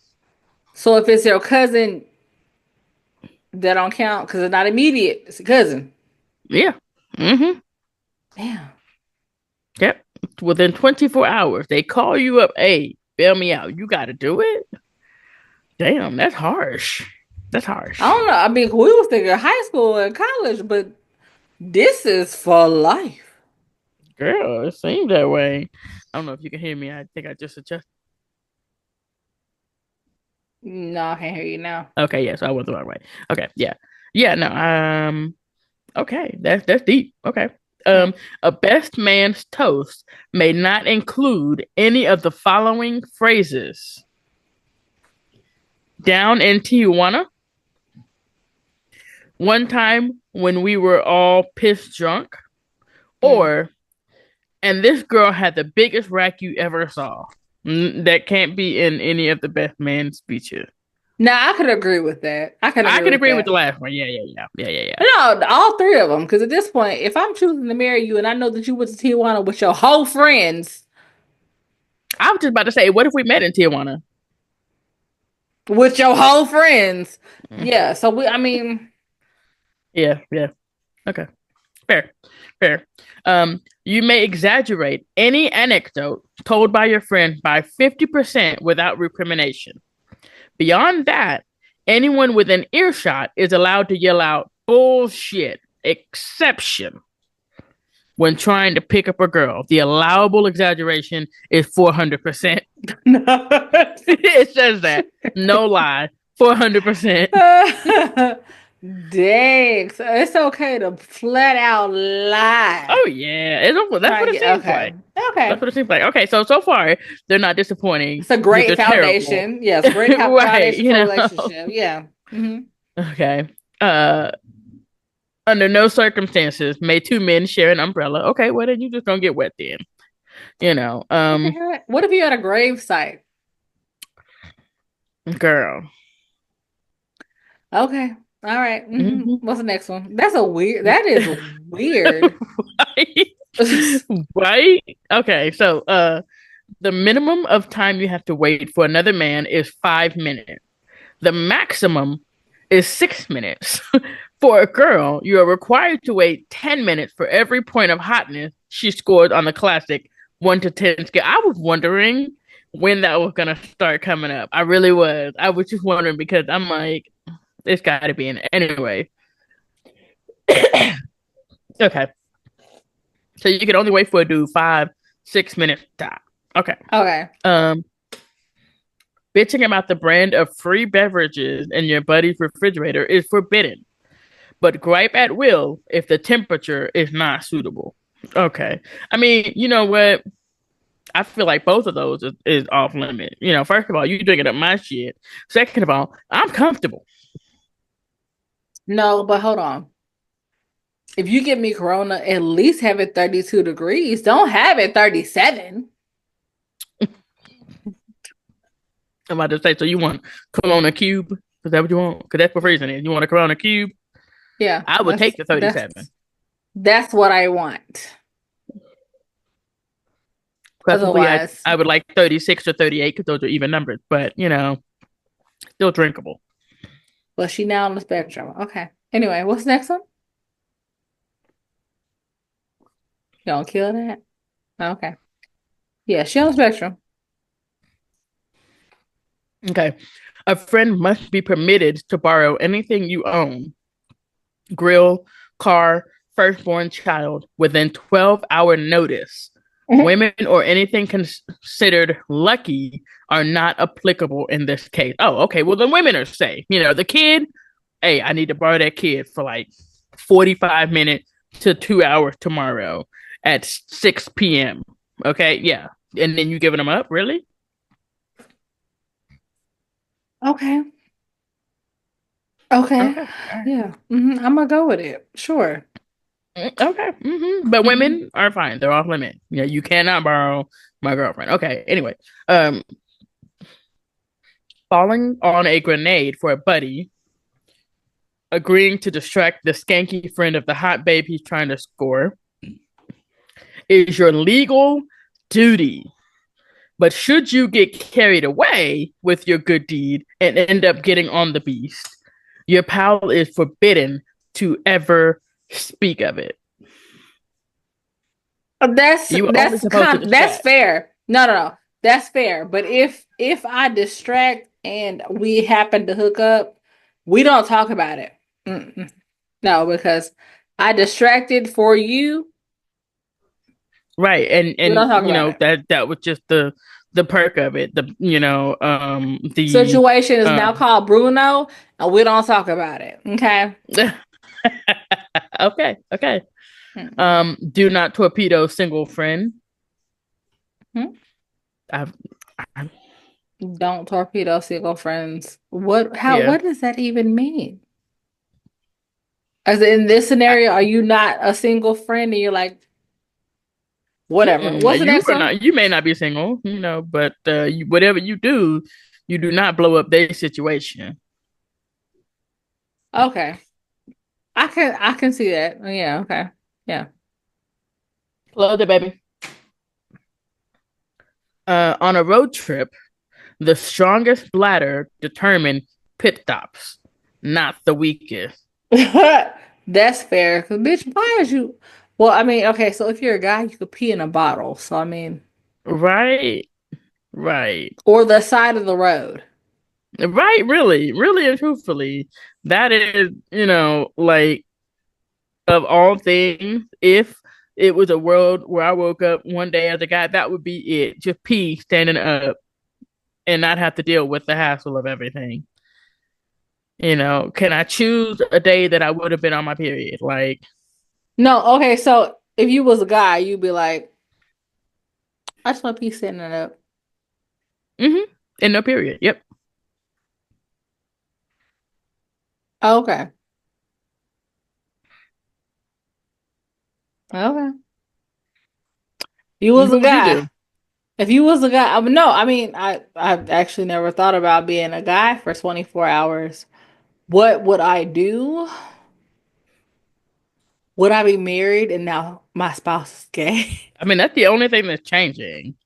Speaker 1: So if it's your cousin, that don't count because it's not immediate. It's a cousin.
Speaker 2: Yeah. Mm-hmm.
Speaker 1: Damn.
Speaker 2: Yep. Within 24 hours, they call you up. Hey, bail me out. You got to do it. Damn, that's harsh. That's
Speaker 1: I
Speaker 2: harsh.
Speaker 1: don't know. I mean, we was thinking high school and college, but this is for life.
Speaker 2: Girl, it seems that way. I don't know if you can hear me. I think I just adjusted.
Speaker 1: No, I can't hear you now.
Speaker 2: Okay, yeah, so I went the wrong way. Okay, yeah. Yeah, no, okay, that's deep. Okay.
Speaker 1: Mm.
Speaker 2: A best man's toast may not include any of the following phrases. Down in Tijuana, one time when we were all pissed drunk,
Speaker 1: Mm.
Speaker 2: or and this girl had the biggest rack you ever saw. That can't be in any of the best man speeches.
Speaker 1: Now I could agree with that. I can
Speaker 2: I
Speaker 1: agree
Speaker 2: can
Speaker 1: with
Speaker 2: agree with the
Speaker 1: that.
Speaker 2: last one. Yeah, yeah, yeah, yeah, yeah, yeah.
Speaker 1: No, all three of them. Because at this point, if I'm choosing to marry you and I know that you went to Tijuana with your whole friends,
Speaker 2: I was just about to say, what if we met in Tijuana?
Speaker 1: with your whole friends,
Speaker 2: Mm.
Speaker 1: yeah. So I mean,
Speaker 2: Yeah, yeah. Okay. Fair. Fair. You may exaggerate any anecdote told by your friend by 50% without recrimination. Beyond that, anyone within earshot is allowed to yell out bullshit, exception when trying to pick up a girl. The allowable exaggeration is 400%.
Speaker 1: no.
Speaker 2: It says that. No lie. 400%.
Speaker 1: Dang. So it's okay to flat out lie.
Speaker 2: Oh, yeah. That's
Speaker 1: Try
Speaker 2: what
Speaker 1: and
Speaker 2: it
Speaker 1: get
Speaker 2: seems
Speaker 1: okay.
Speaker 2: like. That's
Speaker 1: Okay.
Speaker 2: what it seems like. Okay, so far they're not disappointing.
Speaker 1: It's a
Speaker 2: Just
Speaker 1: great
Speaker 2: they're terrible,
Speaker 1: foundation. Yes, great
Speaker 2: right?
Speaker 1: foundation for a relationship. Yeah.
Speaker 2: Okay. Uh, Under no circumstances may two men share an umbrella. Okay, well then you just gonna get wet then. You know,
Speaker 1: Okay. What if you had a grave site?
Speaker 2: girl.
Speaker 1: Okay. All right.
Speaker 2: Mm-hmm.
Speaker 1: What's the next one? That's a weird. That is weird.
Speaker 2: right? Right? Okay, so the minimum of time you have to wait for another man is 5 minutes. The maximum is 6 minutes. For a girl, you are required to wait 10 minutes for every point of hotness she scored on the classic 1 to 10 scale. I was wondering when that was going to start coming up. I really was. I was just wondering because I'm like, it's got to be in it. Anyway. Okay. So you can only wait for a dude 5, 6 minutes top. Okay.
Speaker 1: Okay.
Speaker 2: Um, Bitching about the brand of free beverages in your buddy's refrigerator is forbidden, but gripe at will if the temperature is not suitable. Okay. I mean, you know what? I feel like both of those is off limit. First of all, you drinking up my shit. Second of all, I'm comfortable.
Speaker 1: No, but hold on. If you give me Corona, at least have it 32 degrees. Don't have it 37.
Speaker 2: I'm about to say, so you want Corona Cube? Is that what you want? Because that's what freezing is. You want a Corona Cube?
Speaker 1: Yeah,
Speaker 2: I would
Speaker 1: that's
Speaker 2: take the
Speaker 1: that's
Speaker 2: 37.
Speaker 1: that's what I want.
Speaker 2: Preferably,
Speaker 1: Otherwise,
Speaker 2: I would like 36 or 38 because those are even numbers, but, still drinkable.
Speaker 1: well, she now on the spectrum. Okay. Anyway, what's the next one? You gonna kill that? Okay. Yeah, she on the spectrum.
Speaker 2: Okay. A friend must be permitted to borrow anything you own, grill, car, firstborn child, within 12-hour notice. Women or anything considered lucky are not applicable in this case. Oh, okay. Well, the women are safe. The kid, hey, I need to borrow that kid for like 45 minutes, to 2 hours tomorrow at 6 p.m. Okay, yeah. And then you giving them up, really?
Speaker 1: Okay. Okay.
Speaker 2: Okay. All right.
Speaker 1: Yeah. I'm gonna go with it. Sure.
Speaker 2: Okay. But
Speaker 1: hmm
Speaker 2: women are fine. They're off limit. Yeah, you cannot borrow my girlfriend. Okay. Anyway, um, falling on a grenade for a buddy, agreeing to distract the skanky friend of the hot babe he's trying to score is your legal duty. But should you get carried away with your good deed and end up getting on the beast, your pal is forbidden to ever speak of it.
Speaker 1: That's
Speaker 2: You were only
Speaker 1: that's
Speaker 2: supposed to
Speaker 1: com that's
Speaker 2: distract.
Speaker 1: fair. No. That's fair. But if I distract and we happen to hook up, we don't talk about it. Mm-mm. No, because I distracted for you.
Speaker 2: Right. And
Speaker 1: We don't
Speaker 2: and
Speaker 1: talk
Speaker 2: you
Speaker 1: about
Speaker 2: know
Speaker 1: it.
Speaker 2: that was just the perk of it. The the
Speaker 1: Situation is now
Speaker 2: um
Speaker 1: called Bruno, and we don't talk about it. Okay.
Speaker 2: okay, okay.
Speaker 1: Mm-mm.
Speaker 2: Do not torpedo single friend.
Speaker 1: Hmm?
Speaker 2: I've, I,
Speaker 1: Don't torpedo single friends. What? How?
Speaker 2: yeah.
Speaker 1: What does that even mean? As in this
Speaker 2: I,
Speaker 1: scenario, are you not a single friend and you're like, whatever? What's the
Speaker 2: you
Speaker 1: next
Speaker 2: are
Speaker 1: one?
Speaker 2: not. You may not be single, but whatever you do not blow up their situation.
Speaker 1: Okay. I can see that. Yeah, okay. Yeah.
Speaker 2: Close it, baby. On a road trip, the strongest bladder determine pit stops, not the weakest.
Speaker 1: That's fair. Cause bitch, why is you well, I mean, okay, so if you're a guy, you could pee in a bottle. So I mean,
Speaker 2: Right, right,
Speaker 1: or the side of the road.
Speaker 2: right. Really, really, and truthfully, that is, like of all things, if it was a world where I woke up one day as a guy, that would be it. Just pee standing up and not have to deal with the hassle of everything. Can I choose a day that I would have been on my period? Like,
Speaker 1: No, okay, so if you was a guy, you'd be like, I just want to pee standing up.
Speaker 2: in no period. Yep.
Speaker 1: Okay. Okay. You was a
Speaker 2: What would you
Speaker 1: guy.
Speaker 2: do?
Speaker 1: If you was a guy, no, I mean, I've actually never thought about being a guy for 24 hours. What would I do? Would I be married and now my spouse is gay?
Speaker 2: I mean, that's the only thing that's changing.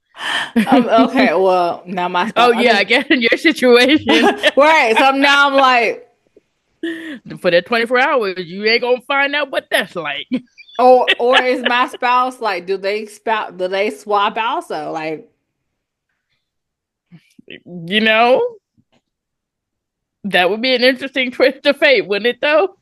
Speaker 1: Okay, well, now my
Speaker 2: Oh
Speaker 1: spouse, I
Speaker 2: yeah,
Speaker 1: just,
Speaker 2: I guess in your situation,
Speaker 1: right. So now I'm like,
Speaker 2: for that 24 hours, you ain't gonna find out what that's like.
Speaker 1: or is my spouse like, do they swap also? Like,
Speaker 2: You know, that would be an interesting twist of fate, wouldn't it? Though.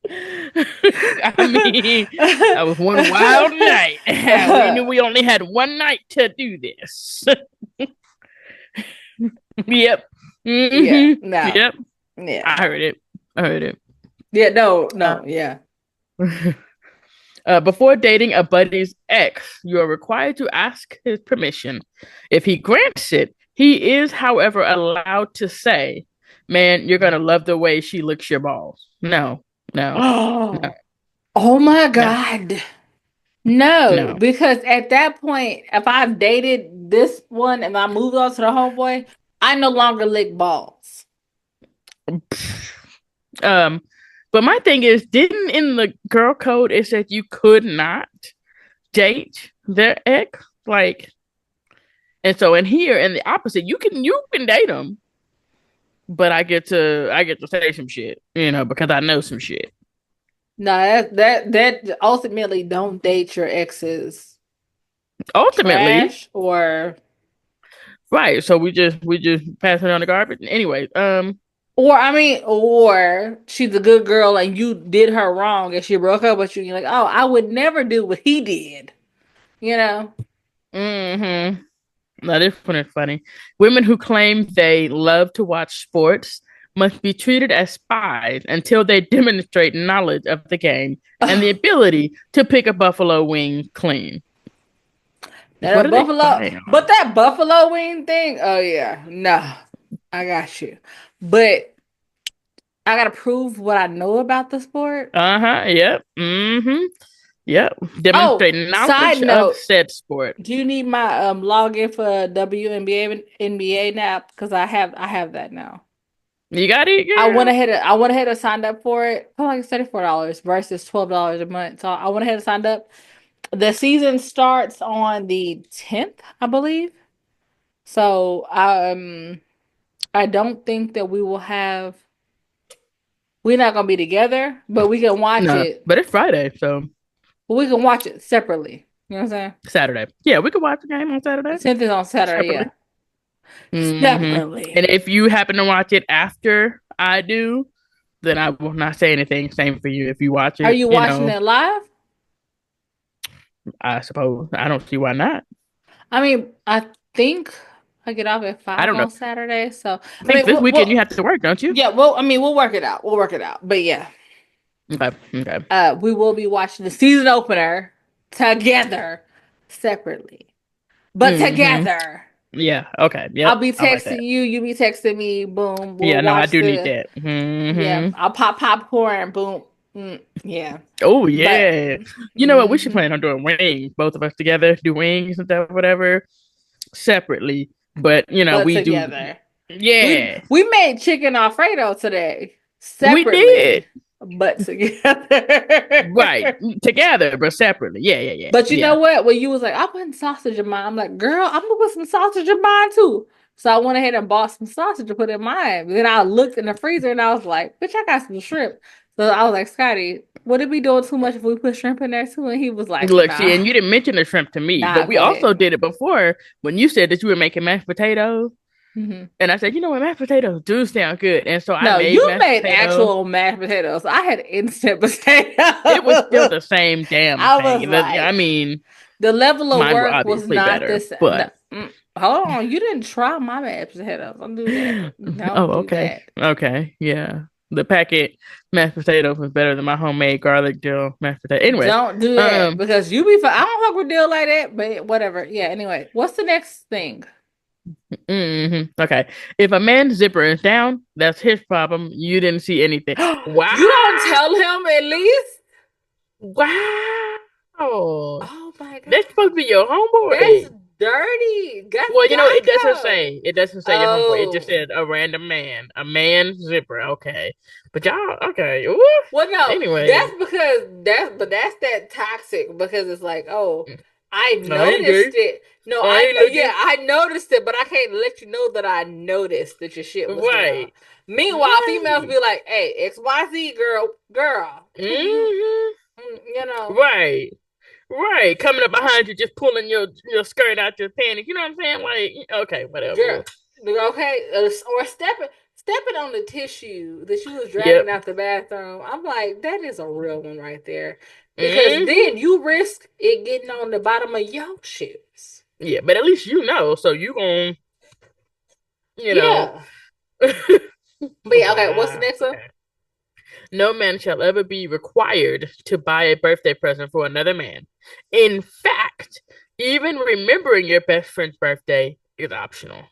Speaker 2: I mean, that was one wild night. We knew we only had one night to do this. Yep.
Speaker 1: yeah, no,
Speaker 2: Yep.
Speaker 1: yeah,
Speaker 2: I heard it. I heard it.
Speaker 1: yeah, no,
Speaker 2: Uh,
Speaker 1: no, yeah.
Speaker 2: before dating a buddy's ex, you are required to ask his permission. If he grants it, he is, however, allowed to say, "Man, you're gonna love the way she licks your balls." No, no, no,
Speaker 1: Oh my
Speaker 2: no,
Speaker 1: God. No,
Speaker 2: no.
Speaker 1: because at that point, if I've dated this one and I moved on to the homeboy, I no longer lick balls.
Speaker 2: Um, but my thing is, didn't in the girl code it said you could not date their ex? Like, and so in here, in the opposite, you can date them, but I get to say some shit, because I know some shit.
Speaker 1: No, that ultimately don't date your ex's
Speaker 2: Ultimately,
Speaker 1: trash or
Speaker 2: right? So we just pass it on the garbage. Anyway,
Speaker 1: I mean, or she's a good girl and you did her wrong and she broke up with you. You're like, oh, I would never do what he did. You know?
Speaker 2: mm-hmm. Now this one is funny. Women who claim they love to watch sports must be treated as spies until they demonstrate knowledge of the game and the
Speaker 1: Oh,
Speaker 2: ability to pick a buffalo wing clean.
Speaker 1: that
Speaker 2: What
Speaker 1: a
Speaker 2: are they
Speaker 1: buffalo,
Speaker 2: spying
Speaker 1: but
Speaker 2: on?
Speaker 1: that buffalo wing thing, oh yeah, no, I got you. But I gotta prove what I know about the sport.
Speaker 2: Uh-huh. Yep. Mm-hmm. Yep.
Speaker 1: Oh,
Speaker 2: Demonstrate
Speaker 1: side
Speaker 2: knowledge of
Speaker 1: note,
Speaker 2: said sport.
Speaker 1: do you need my login for WNBA NBA now? Because I have that now.
Speaker 2: You got it, girl?
Speaker 1: I went ahead and signed up for it. I like $34 versus $12 a month. So I went ahead and signed up. The season starts on the 10th, I believe. So I don't think that we're not gonna be together, but we can watch
Speaker 2: No,
Speaker 1: it.
Speaker 2: but it's Friday, so
Speaker 1: But we can watch it separately. You know what I'm saying?
Speaker 2: Saturday. Yeah, we could watch the game on Saturday
Speaker 1: The 10th is on Saturday,
Speaker 2: separately.
Speaker 1: yeah.
Speaker 2: Mm-hmm.
Speaker 1: Separately.
Speaker 2: And if you happen to watch it after I do, then I will not say anything. Same for you. If you watch
Speaker 1: Are
Speaker 2: it,
Speaker 1: you watching it live?
Speaker 2: I suppose I don't see why not.
Speaker 1: I mean, I think I get off at
Speaker 2: I
Speaker 1: 5
Speaker 2: don't know.
Speaker 1: on Saturday. So,
Speaker 2: I
Speaker 1: I
Speaker 2: think
Speaker 1: mean,
Speaker 2: this weekend you have to work, don't you?
Speaker 1: yeah, well, I mean, we'll work it out. We'll work it out. But yeah,
Speaker 2: Okay. Okay.
Speaker 1: we will be watching the season opener together, separately, but
Speaker 2: Mm-hmm.
Speaker 1: together.
Speaker 2: Yeah. Okay.
Speaker 1: I'll
Speaker 2: Yep.
Speaker 1: be
Speaker 2: I like that.
Speaker 1: texting you, you be texting me. Boom, we'll
Speaker 2: Yeah. No, I
Speaker 1: watch
Speaker 2: do need
Speaker 1: the.
Speaker 2: that.
Speaker 1: Yeah,
Speaker 2: Mm-hmm.
Speaker 1: I'll pop popcorn. Boom. Yeah,
Speaker 2: Oh
Speaker 1: but
Speaker 2: yeah. You know what? We should
Speaker 1: mhm,
Speaker 2: plan on doing wings. Both of us together do wings and stuff, whatever, separately. But
Speaker 1: but
Speaker 2: we do.
Speaker 1: together.
Speaker 2: Yeah,
Speaker 1: We made chicken Alfredo today,
Speaker 2: we
Speaker 1: separately,
Speaker 2: did.
Speaker 1: but
Speaker 2: Right.
Speaker 1: together.
Speaker 2: Together, but separately. Yeah. Yeah. Yeah.
Speaker 1: But you know
Speaker 2: Yeah.
Speaker 1: what? When you was like, I'm putting sausage in mine, I'm like, girl, I'm gonna put some sausage in mine too. So I went ahead and bought some sausage to put in mine. Then I looked in the freezer and I was like, bitch, I got some shrimp. So I was like, Scotty, would it be doing too much if we put shrimp in there too? And he was like,
Speaker 2: Look, see,
Speaker 1: nah,
Speaker 2: and you didn't mention the shrimp to me,
Speaker 1: nah,
Speaker 2: but we
Speaker 1: go
Speaker 2: also
Speaker 1: ahead.
Speaker 2: did it before when you said that you were making mashed potatoes.
Speaker 1: Hmm.
Speaker 2: And I said, you know what, mashed potatoes do sound good. And so I
Speaker 1: No,
Speaker 2: made
Speaker 1: you
Speaker 2: mashed
Speaker 1: made
Speaker 2: potatoes.
Speaker 1: actual mashed potatoes. I had instant
Speaker 2: It was still
Speaker 1: potatoes.
Speaker 2: the same damn
Speaker 1: I was
Speaker 2: thing. I
Speaker 1: like,
Speaker 2: mean,
Speaker 1: the level of
Speaker 2: mine were
Speaker 1: work was
Speaker 2: obviously
Speaker 1: not
Speaker 2: better,
Speaker 1: this. No,
Speaker 2: but
Speaker 1: hold on, you didn't try my mashed potatoes. Don't do that.
Speaker 2: oh,
Speaker 1: Don't do
Speaker 2: okay.
Speaker 1: that.
Speaker 2: Okay. Yeah. The packet mashed potatoes was better than my homemade garlic dill mashed potato. Anyways,
Speaker 1: Don't do that
Speaker 2: um,
Speaker 1: because you be. I don't fuck with deal like that, but whatever. Yeah. Anyway, what's the next thing?
Speaker 2: okay. If a man's zipper is down, that's his problem. You didn't see anything. Wow.
Speaker 1: You don't tell him at least.
Speaker 2: Wow.
Speaker 1: Oh my God,
Speaker 2: That's supposed to be your
Speaker 1: that's
Speaker 2: homeboy.
Speaker 1: dirty. That's
Speaker 2: Well, it doesn't
Speaker 1: ghetto.
Speaker 2: say. It doesn't say your homeboy. It just
Speaker 1: Oh.
Speaker 2: said a random man. A man zipper. Okay. But y'all, okay. Ooh.
Speaker 1: Well, no,
Speaker 2: Anyway.
Speaker 1: that's because that's that toxic because it's like, oh, I
Speaker 2: I ain't
Speaker 1: noticed
Speaker 2: gay.
Speaker 1: it. No,
Speaker 2: I
Speaker 1: I
Speaker 2: ain't
Speaker 1: know, yeah,
Speaker 2: looking.
Speaker 1: I noticed it, but I can't let you know that I noticed that your shit was down.
Speaker 2: Right.
Speaker 1: Meanwhile, females
Speaker 2: Right.
Speaker 1: be like, hey, XYZ girl, who you,
Speaker 2: hmm
Speaker 1: you know,
Speaker 2: Right. Right. Coming up behind you, just pulling your skirt out your panties. You know what I'm saying? Like, okay,
Speaker 1: girl,
Speaker 2: whatever.
Speaker 1: okay, or stepping on the tissue that you was
Speaker 2: Yep.
Speaker 1: dragging out the bathroom. I'm like, that is a real one right there. Because
Speaker 2: hmm
Speaker 1: then you risk it getting on the bottom of your shoes.
Speaker 2: Yeah, but at least you know, so you gonna, you know.
Speaker 1: Yeah. But yeah, okay, what's the
Speaker 2: Wow.
Speaker 1: next one?
Speaker 2: Okay. No man shall ever be required to buy a birthday present for another man. In fact, even remembering your best friend's birthday is optional.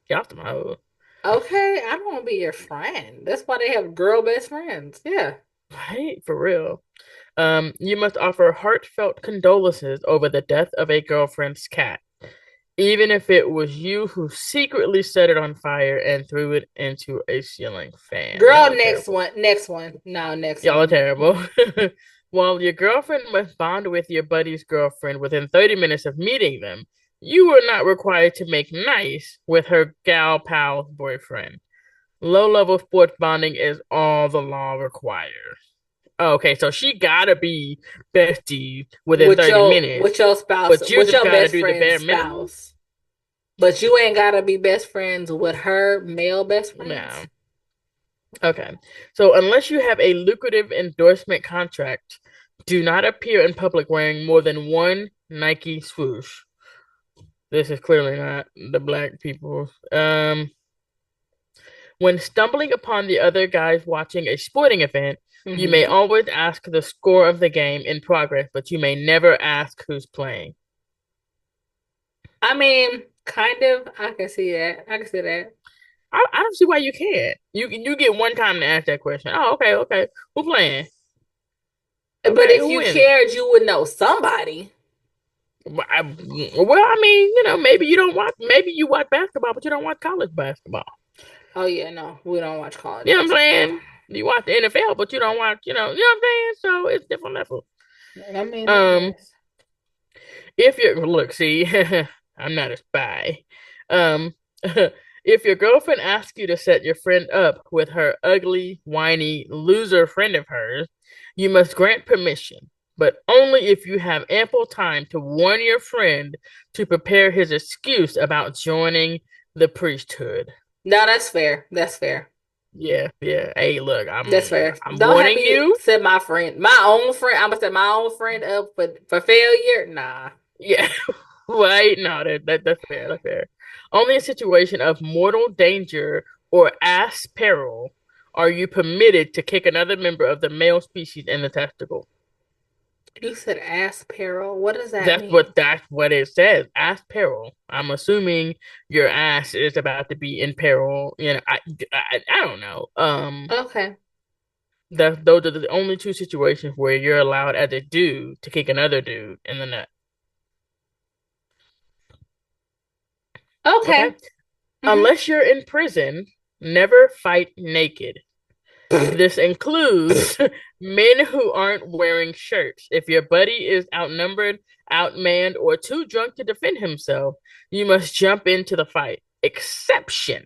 Speaker 2: Y'all some hoes.
Speaker 1: Okay, I don't want to be your friend. That's why they have girl best friends. Yeah.
Speaker 2: Right? For real. You must offer heartfelt condolences over the death of a girlfriend's cat, even if it was you who secretly set it on fire and threw it into a ceiling fan.
Speaker 1: Girl,
Speaker 2: Y'all are
Speaker 1: next
Speaker 2: terrible.
Speaker 1: one. Next one. No, next
Speaker 2: Y'all are
Speaker 1: one.
Speaker 2: terrible. While your girlfriend must bond with your buddy's girlfriend within 30 minutes of meeting them, you are not required to make nice with her gal pal's boyfriend. Low level sports bonding is all the law requires. Oh, okay, so she gotta be besties within 30 minutes,
Speaker 1: With your spouse,
Speaker 2: but you
Speaker 1: with
Speaker 2: just
Speaker 1: your
Speaker 2: gotta
Speaker 1: best
Speaker 2: do the
Speaker 1: friend's
Speaker 2: bare minimum?
Speaker 1: spouse. But you ain't gotta be best friends with her male best
Speaker 2: No.
Speaker 1: friends.
Speaker 2: Okay. So unless you have a lucrative endorsement contract, do not appear in public wearing more than one Nike swoosh. This is clearly not the black people. When stumbling upon the other guys watching a sporting event, you may
Speaker 1: Hmm.
Speaker 2: always ask the score of the game in progress, but you may never ask who's playing.
Speaker 1: I mean, kind of. I can see that. I can see that.
Speaker 2: I don't see why you can't. You get one time to ask that question. Oh, okay, okay. Who playing?
Speaker 1: But
Speaker 2: Okay,
Speaker 1: if
Speaker 2: who
Speaker 1: you
Speaker 2: winning?
Speaker 1: cared, you would know somebody.
Speaker 2: Well, I mean, maybe you don't watch. Maybe you watch basketball, but you don't watch college basketball.
Speaker 1: Oh yeah, no, we don't watch college
Speaker 2: You know what I'm
Speaker 1: basketball.
Speaker 2: saying? You watch the NFL, but you don't watch. You know what I'm saying? So it's different level.
Speaker 1: I mean, I
Speaker 2: Um,
Speaker 1: guess.
Speaker 2: if you're look, see, I'm not a spy. Um, if your girlfriend asks you to set your friend up with her ugly, whiny loser friend of hers, you must grant permission, but only if you have ample time to warn your friend to prepare his excuse about joining the priesthood.
Speaker 1: No, that's fair. That's fair.
Speaker 2: Yeah, yeah. Hey, look,
Speaker 1: That's fair.
Speaker 2: I'm
Speaker 1: Don't have
Speaker 2: warning
Speaker 1: me
Speaker 2: you.
Speaker 1: set my own friend. I'm gonna set my own friend up for failure. Nah.
Speaker 2: Yeah, right. No, that's fair. That's fair. Only in situation of mortal danger or ass peril are you permitted to kick another member of the male species in the testicle.
Speaker 1: You said ass peril. What does that mean?
Speaker 2: That's what it says. Ass peril. I'm assuming your ass is about to be in peril. I don't know.
Speaker 1: Okay.
Speaker 2: Those are the only two situations where you're allowed as a dude to kick another dude in the nut.
Speaker 1: Okay.
Speaker 2: Okay. Unless you're in prison, never fight naked. This includes men who aren't wearing shirts. If your buddy is outnumbered, outmanned, or too drunk to defend himself, you must jump into the fight. Exception: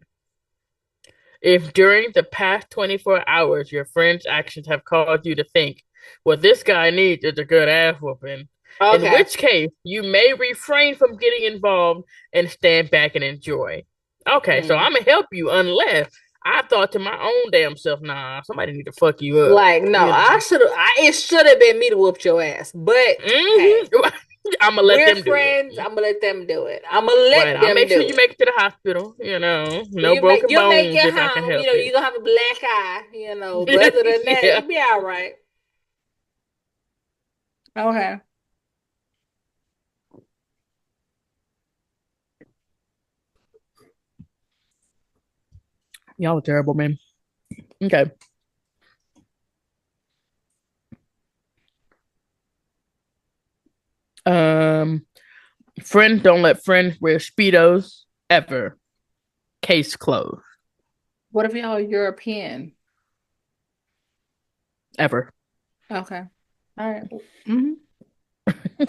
Speaker 2: if during the past 24 hours your friend's actions have caused you to think, what this guy needs is a good ass whooping, in
Speaker 1: Okay.
Speaker 2: which case you may refrain from getting involved and stand back and enjoy. Okay, so
Speaker 1: Hmm.
Speaker 2: I'm gonna help you unless I thought to my own damn self, nah, somebody need to fuck you up.
Speaker 1: Like, no,
Speaker 2: You know.
Speaker 1: it should have been me to whoop your ass. But hey,
Speaker 2: Hmm. I'm gonna let
Speaker 1: we're
Speaker 2: them do
Speaker 1: friends.
Speaker 2: it.
Speaker 1: I'm gonna let them do it. I'm gonna
Speaker 2: Right.
Speaker 1: let
Speaker 2: I'll
Speaker 1: them
Speaker 2: make sure
Speaker 1: do
Speaker 2: you
Speaker 1: it.
Speaker 2: make it to the hospital. No
Speaker 1: You
Speaker 2: broken
Speaker 1: you'll make
Speaker 2: bones
Speaker 1: it
Speaker 2: if I can
Speaker 1: home.
Speaker 2: help
Speaker 1: You don't have a black eye, but other than
Speaker 2: it.
Speaker 1: that,
Speaker 2: Yeah.
Speaker 1: you'll be all right. Okay.
Speaker 2: Y'all are terrible, man. Okay. Um, friend, don't let friends wear speedos ever. Case closed.
Speaker 1: What if y'all are European?
Speaker 2: Ever.
Speaker 1: Okay. All right. Mm-hmm.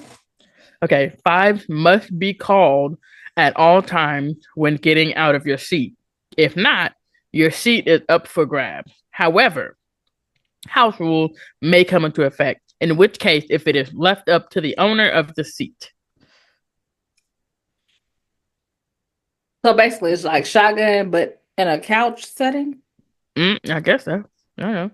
Speaker 2: Okay. Five, must be called at all times when getting out of your seat. If not, your seat is up for grabs. However, house rules may come into effect, in which case, if it is left up to the owner of the seat.
Speaker 1: So basically, it's like shotgun, but in a couch setting.
Speaker 2: I guess so. I don't know.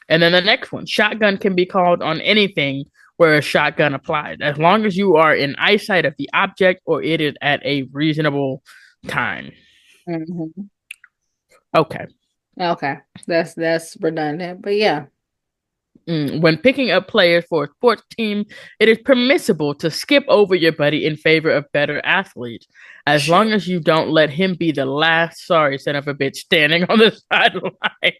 Speaker 2: And then the next one, shotgun can be called on anything where a shotgun applies, as long as you are in eyesight of the object or it is at a reasonable time.
Speaker 1: Hmm.
Speaker 2: Okay.
Speaker 1: Okay. That's redundant, but yeah.
Speaker 2: When picking up players for a sports team, it is permissible to skip over your buddy in favor of better athletes, as long as you don't let him be the last sorry son of a bitch standing on the sideline.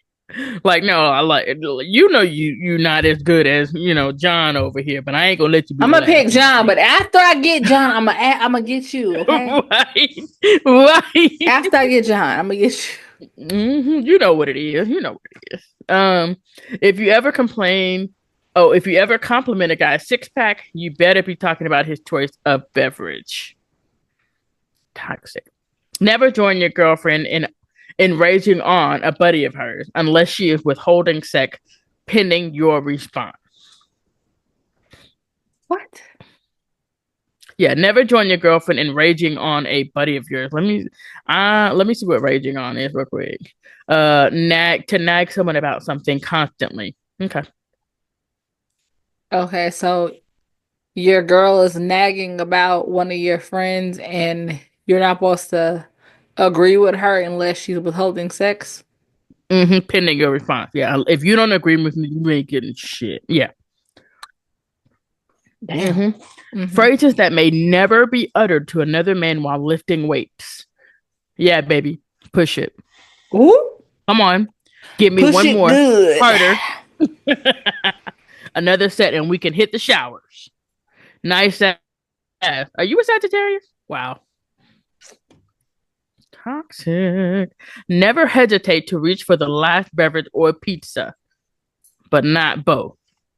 Speaker 2: Like, no, I like you're not as good as John over here, but I ain't gonna let you be
Speaker 1: I'm
Speaker 2: the
Speaker 1: gonna
Speaker 2: last
Speaker 1: pick
Speaker 2: one.
Speaker 1: John, but after I get John, I'm gonna get you, okay?
Speaker 2: Right, right.
Speaker 1: After I get John, I'm gonna get you.
Speaker 2: You know what it is. You know what it is. If you ever complain, oh, if you ever compliment a guy's six pack, you better be talking about his choice of beverage. Toxic. Never join your girlfriend in raging on a buddy of hers unless she is withholding sex pending your response.
Speaker 1: What?
Speaker 2: Yeah, never join your girlfriend in raging on a buddy of yours. Let me see what raging on is real quick. Nag someone about something constantly. Okay.
Speaker 1: Okay, so your girl is nagging about one of your friends, and you're not supposed to. agree with her unless she's withholding sex.
Speaker 2: Pending your response. Yeah. If you don't agree with me, you ain't getting shit. Yeah.
Speaker 1: Damn.
Speaker 2: hmm Phrases that may never be uttered to another man while lifting weights. Yeah, baby. Push it.
Speaker 1: Ooh,
Speaker 2: Come on. Give me
Speaker 1: push
Speaker 2: one
Speaker 1: it
Speaker 2: more.
Speaker 1: good.
Speaker 2: Harder. Another set, and we can hit the showers. Nice ass. Are you a Sagittarius? Wow. Toxic. Never hesitate to reach for the last beverage or pizza, but not both.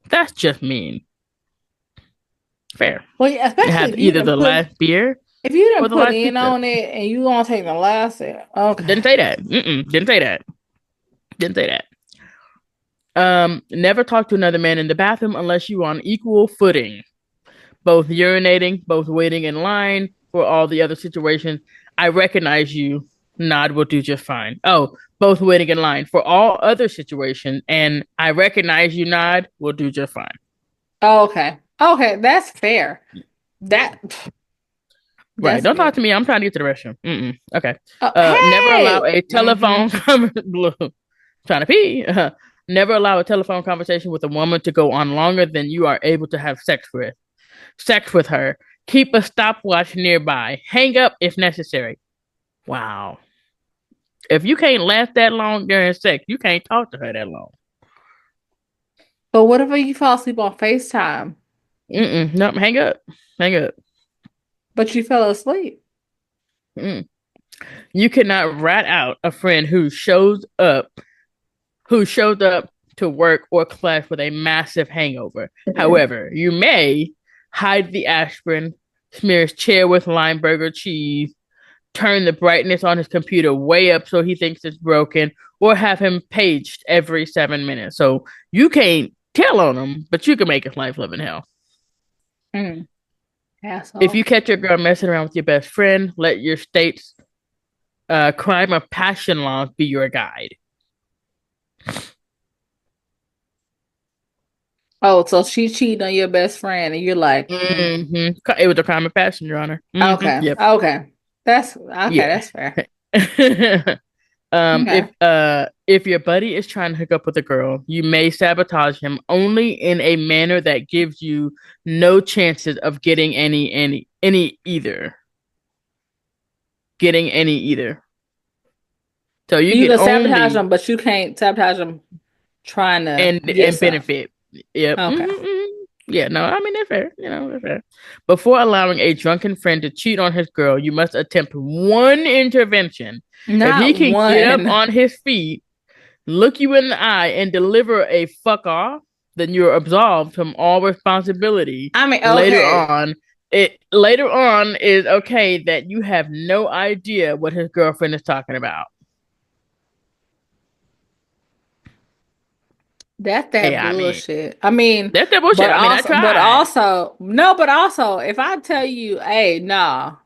Speaker 2: That's just mean. Fair.
Speaker 1: Well, yeah, especially
Speaker 2: Have either the last beer
Speaker 1: if you
Speaker 2: or
Speaker 1: didn't
Speaker 2: the
Speaker 1: put
Speaker 2: last
Speaker 1: in
Speaker 2: pizza.
Speaker 1: on it and you gonna take the last set. Okay.
Speaker 2: Didn't say that. Didn't say that. Didn't say that. Never talk to another man in the bathroom unless you are on equal footing. Both urinating, both waiting in line for all the other situations. I recognize you. Nod will do just fine. Oh, both waiting in line for all other situations, and I recognize you. Nod will do just fine.
Speaker 1: Okay. Okay, that's fair. That
Speaker 2: Right.
Speaker 1: that's
Speaker 2: Don't talk
Speaker 1: good.
Speaker 2: to me. I'm trying to get to the restroom. Okay.
Speaker 1: Oh,
Speaker 2: Never allow
Speaker 1: hey.
Speaker 2: a telephone conversation. Trying to pee. Never allow a telephone conversation with a woman to go on longer than you are able to have sex with her. Keep a stopwatch nearby. Hang up if necessary. Wow. If you can't last that long during sex, you can't talk to her that long.
Speaker 1: But what if you fall asleep on FaceTime,
Speaker 2: Nope. Hang up. Hang up.
Speaker 1: but you fell asleep?
Speaker 2: Mm. You cannot rat out a friend who shows up to work or class with a massive hangover. However, you may hide the aspirin, smear his chair with Limeburger cheese, turn the brightness on his computer way up so he thinks it's broken, or have him paged every 7 minutes. So you can't tell on him, but you can make his life live in hell.
Speaker 1: Mm,
Speaker 2: If
Speaker 1: asshole.
Speaker 2: you catch your girl messing around with your best friend, let your state's crime of passion laws be your guide.
Speaker 1: Oh, so she cheated on your best friend, and you're like,
Speaker 2: It was a crime of passion, Your Honor.
Speaker 1: okay,
Speaker 2: Yep.
Speaker 1: okay, that's okay,
Speaker 2: Yeah.
Speaker 1: that's fair.
Speaker 2: If
Speaker 1: Okay.
Speaker 2: if your buddy is trying to hook up with a girl, you may sabotage him only in a manner that gives you no chances of getting any either. Getting any either. So you
Speaker 1: You
Speaker 2: can
Speaker 1: can sabotage
Speaker 2: only
Speaker 1: them, but you can't sabotage them trying to get
Speaker 2: and
Speaker 1: some.
Speaker 2: benefit. Yep.
Speaker 1: Okay.
Speaker 2: Yeah, no, I mean that's fair. That's fair. Before allowing a drunken friend to cheat on his girl, you must attempt one intervention. If he
Speaker 1: Not
Speaker 2: can get up
Speaker 1: one.
Speaker 2: on his feet, look you in the eye, and deliver a fuck off, then you're absolved from all responsibility.
Speaker 1: I mean,
Speaker 2: Later
Speaker 1: okay.
Speaker 2: on, it later on is okay that you have no idea what his girlfriend is talking about.
Speaker 1: That's
Speaker 2: Hey,
Speaker 1: that
Speaker 2: I mean,
Speaker 1: bullshit. I mean,
Speaker 2: that's that bullshit. I mean, I
Speaker 1: but
Speaker 2: tried.
Speaker 1: also, no, but also, if I tell you, hey, nah,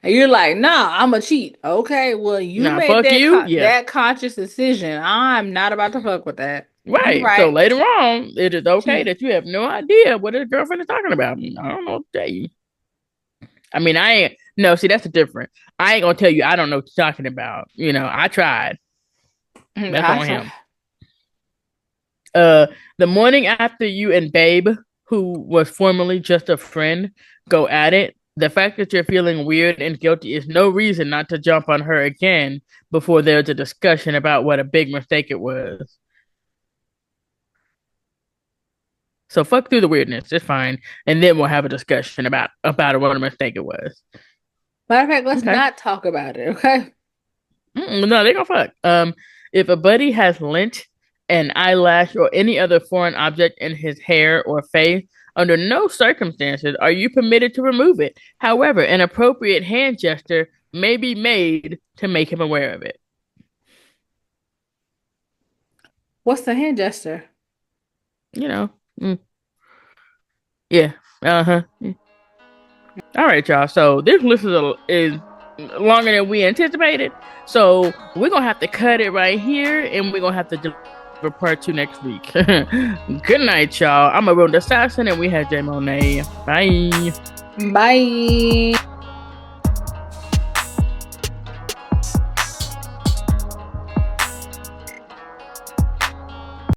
Speaker 1: and you're like, nah, I'm a cheat. Okay, well, you
Speaker 2: Nah,
Speaker 1: made
Speaker 2: fuck you. Yeah.
Speaker 1: that conscious decision. I'm not about to fuck with that. You
Speaker 2: Right. So
Speaker 1: right.
Speaker 2: later on, it is okay
Speaker 1: Cheat.
Speaker 2: that you have no idea what his girlfriend is talking about. I don't know what to tell you. I mean, I ain't no, see, that's the difference. I ain't gonna tell you I don't know what you're talking about. I tried. That's
Speaker 1: I
Speaker 2: on
Speaker 1: try.
Speaker 2: him. Uh the morning after you and Babe, who was formerly just a friend, go at it, the fact that you're feeling weird and guilty is no reason not to jump on her again before there's a discussion about what a big mistake it was. So fuck through the weirdness. It's fine. And then we'll have a discussion about what a mistake it was.
Speaker 1: Matter of fact, let's
Speaker 2: Okay.
Speaker 1: not talk about it. Okay.
Speaker 2: No, they gonna fuck. If a buddy has lint, an eyelash, or any other foreign object in his hair or face, under no circumstances are you permitted to remove it. However, an appropriate hand gesture may be made to make him aware of it.
Speaker 1: What's the hand gesture?
Speaker 2: You know. Mm, yeah. Uh-huh. All right, y'all. So this list is longer than we anticipated. So we're gonna have to cut it right here, and we're gonna have to deliver part 2 next week. Good night, y'all. I'm a real assassin, and we had J Monet. Bye.
Speaker 1: Bye.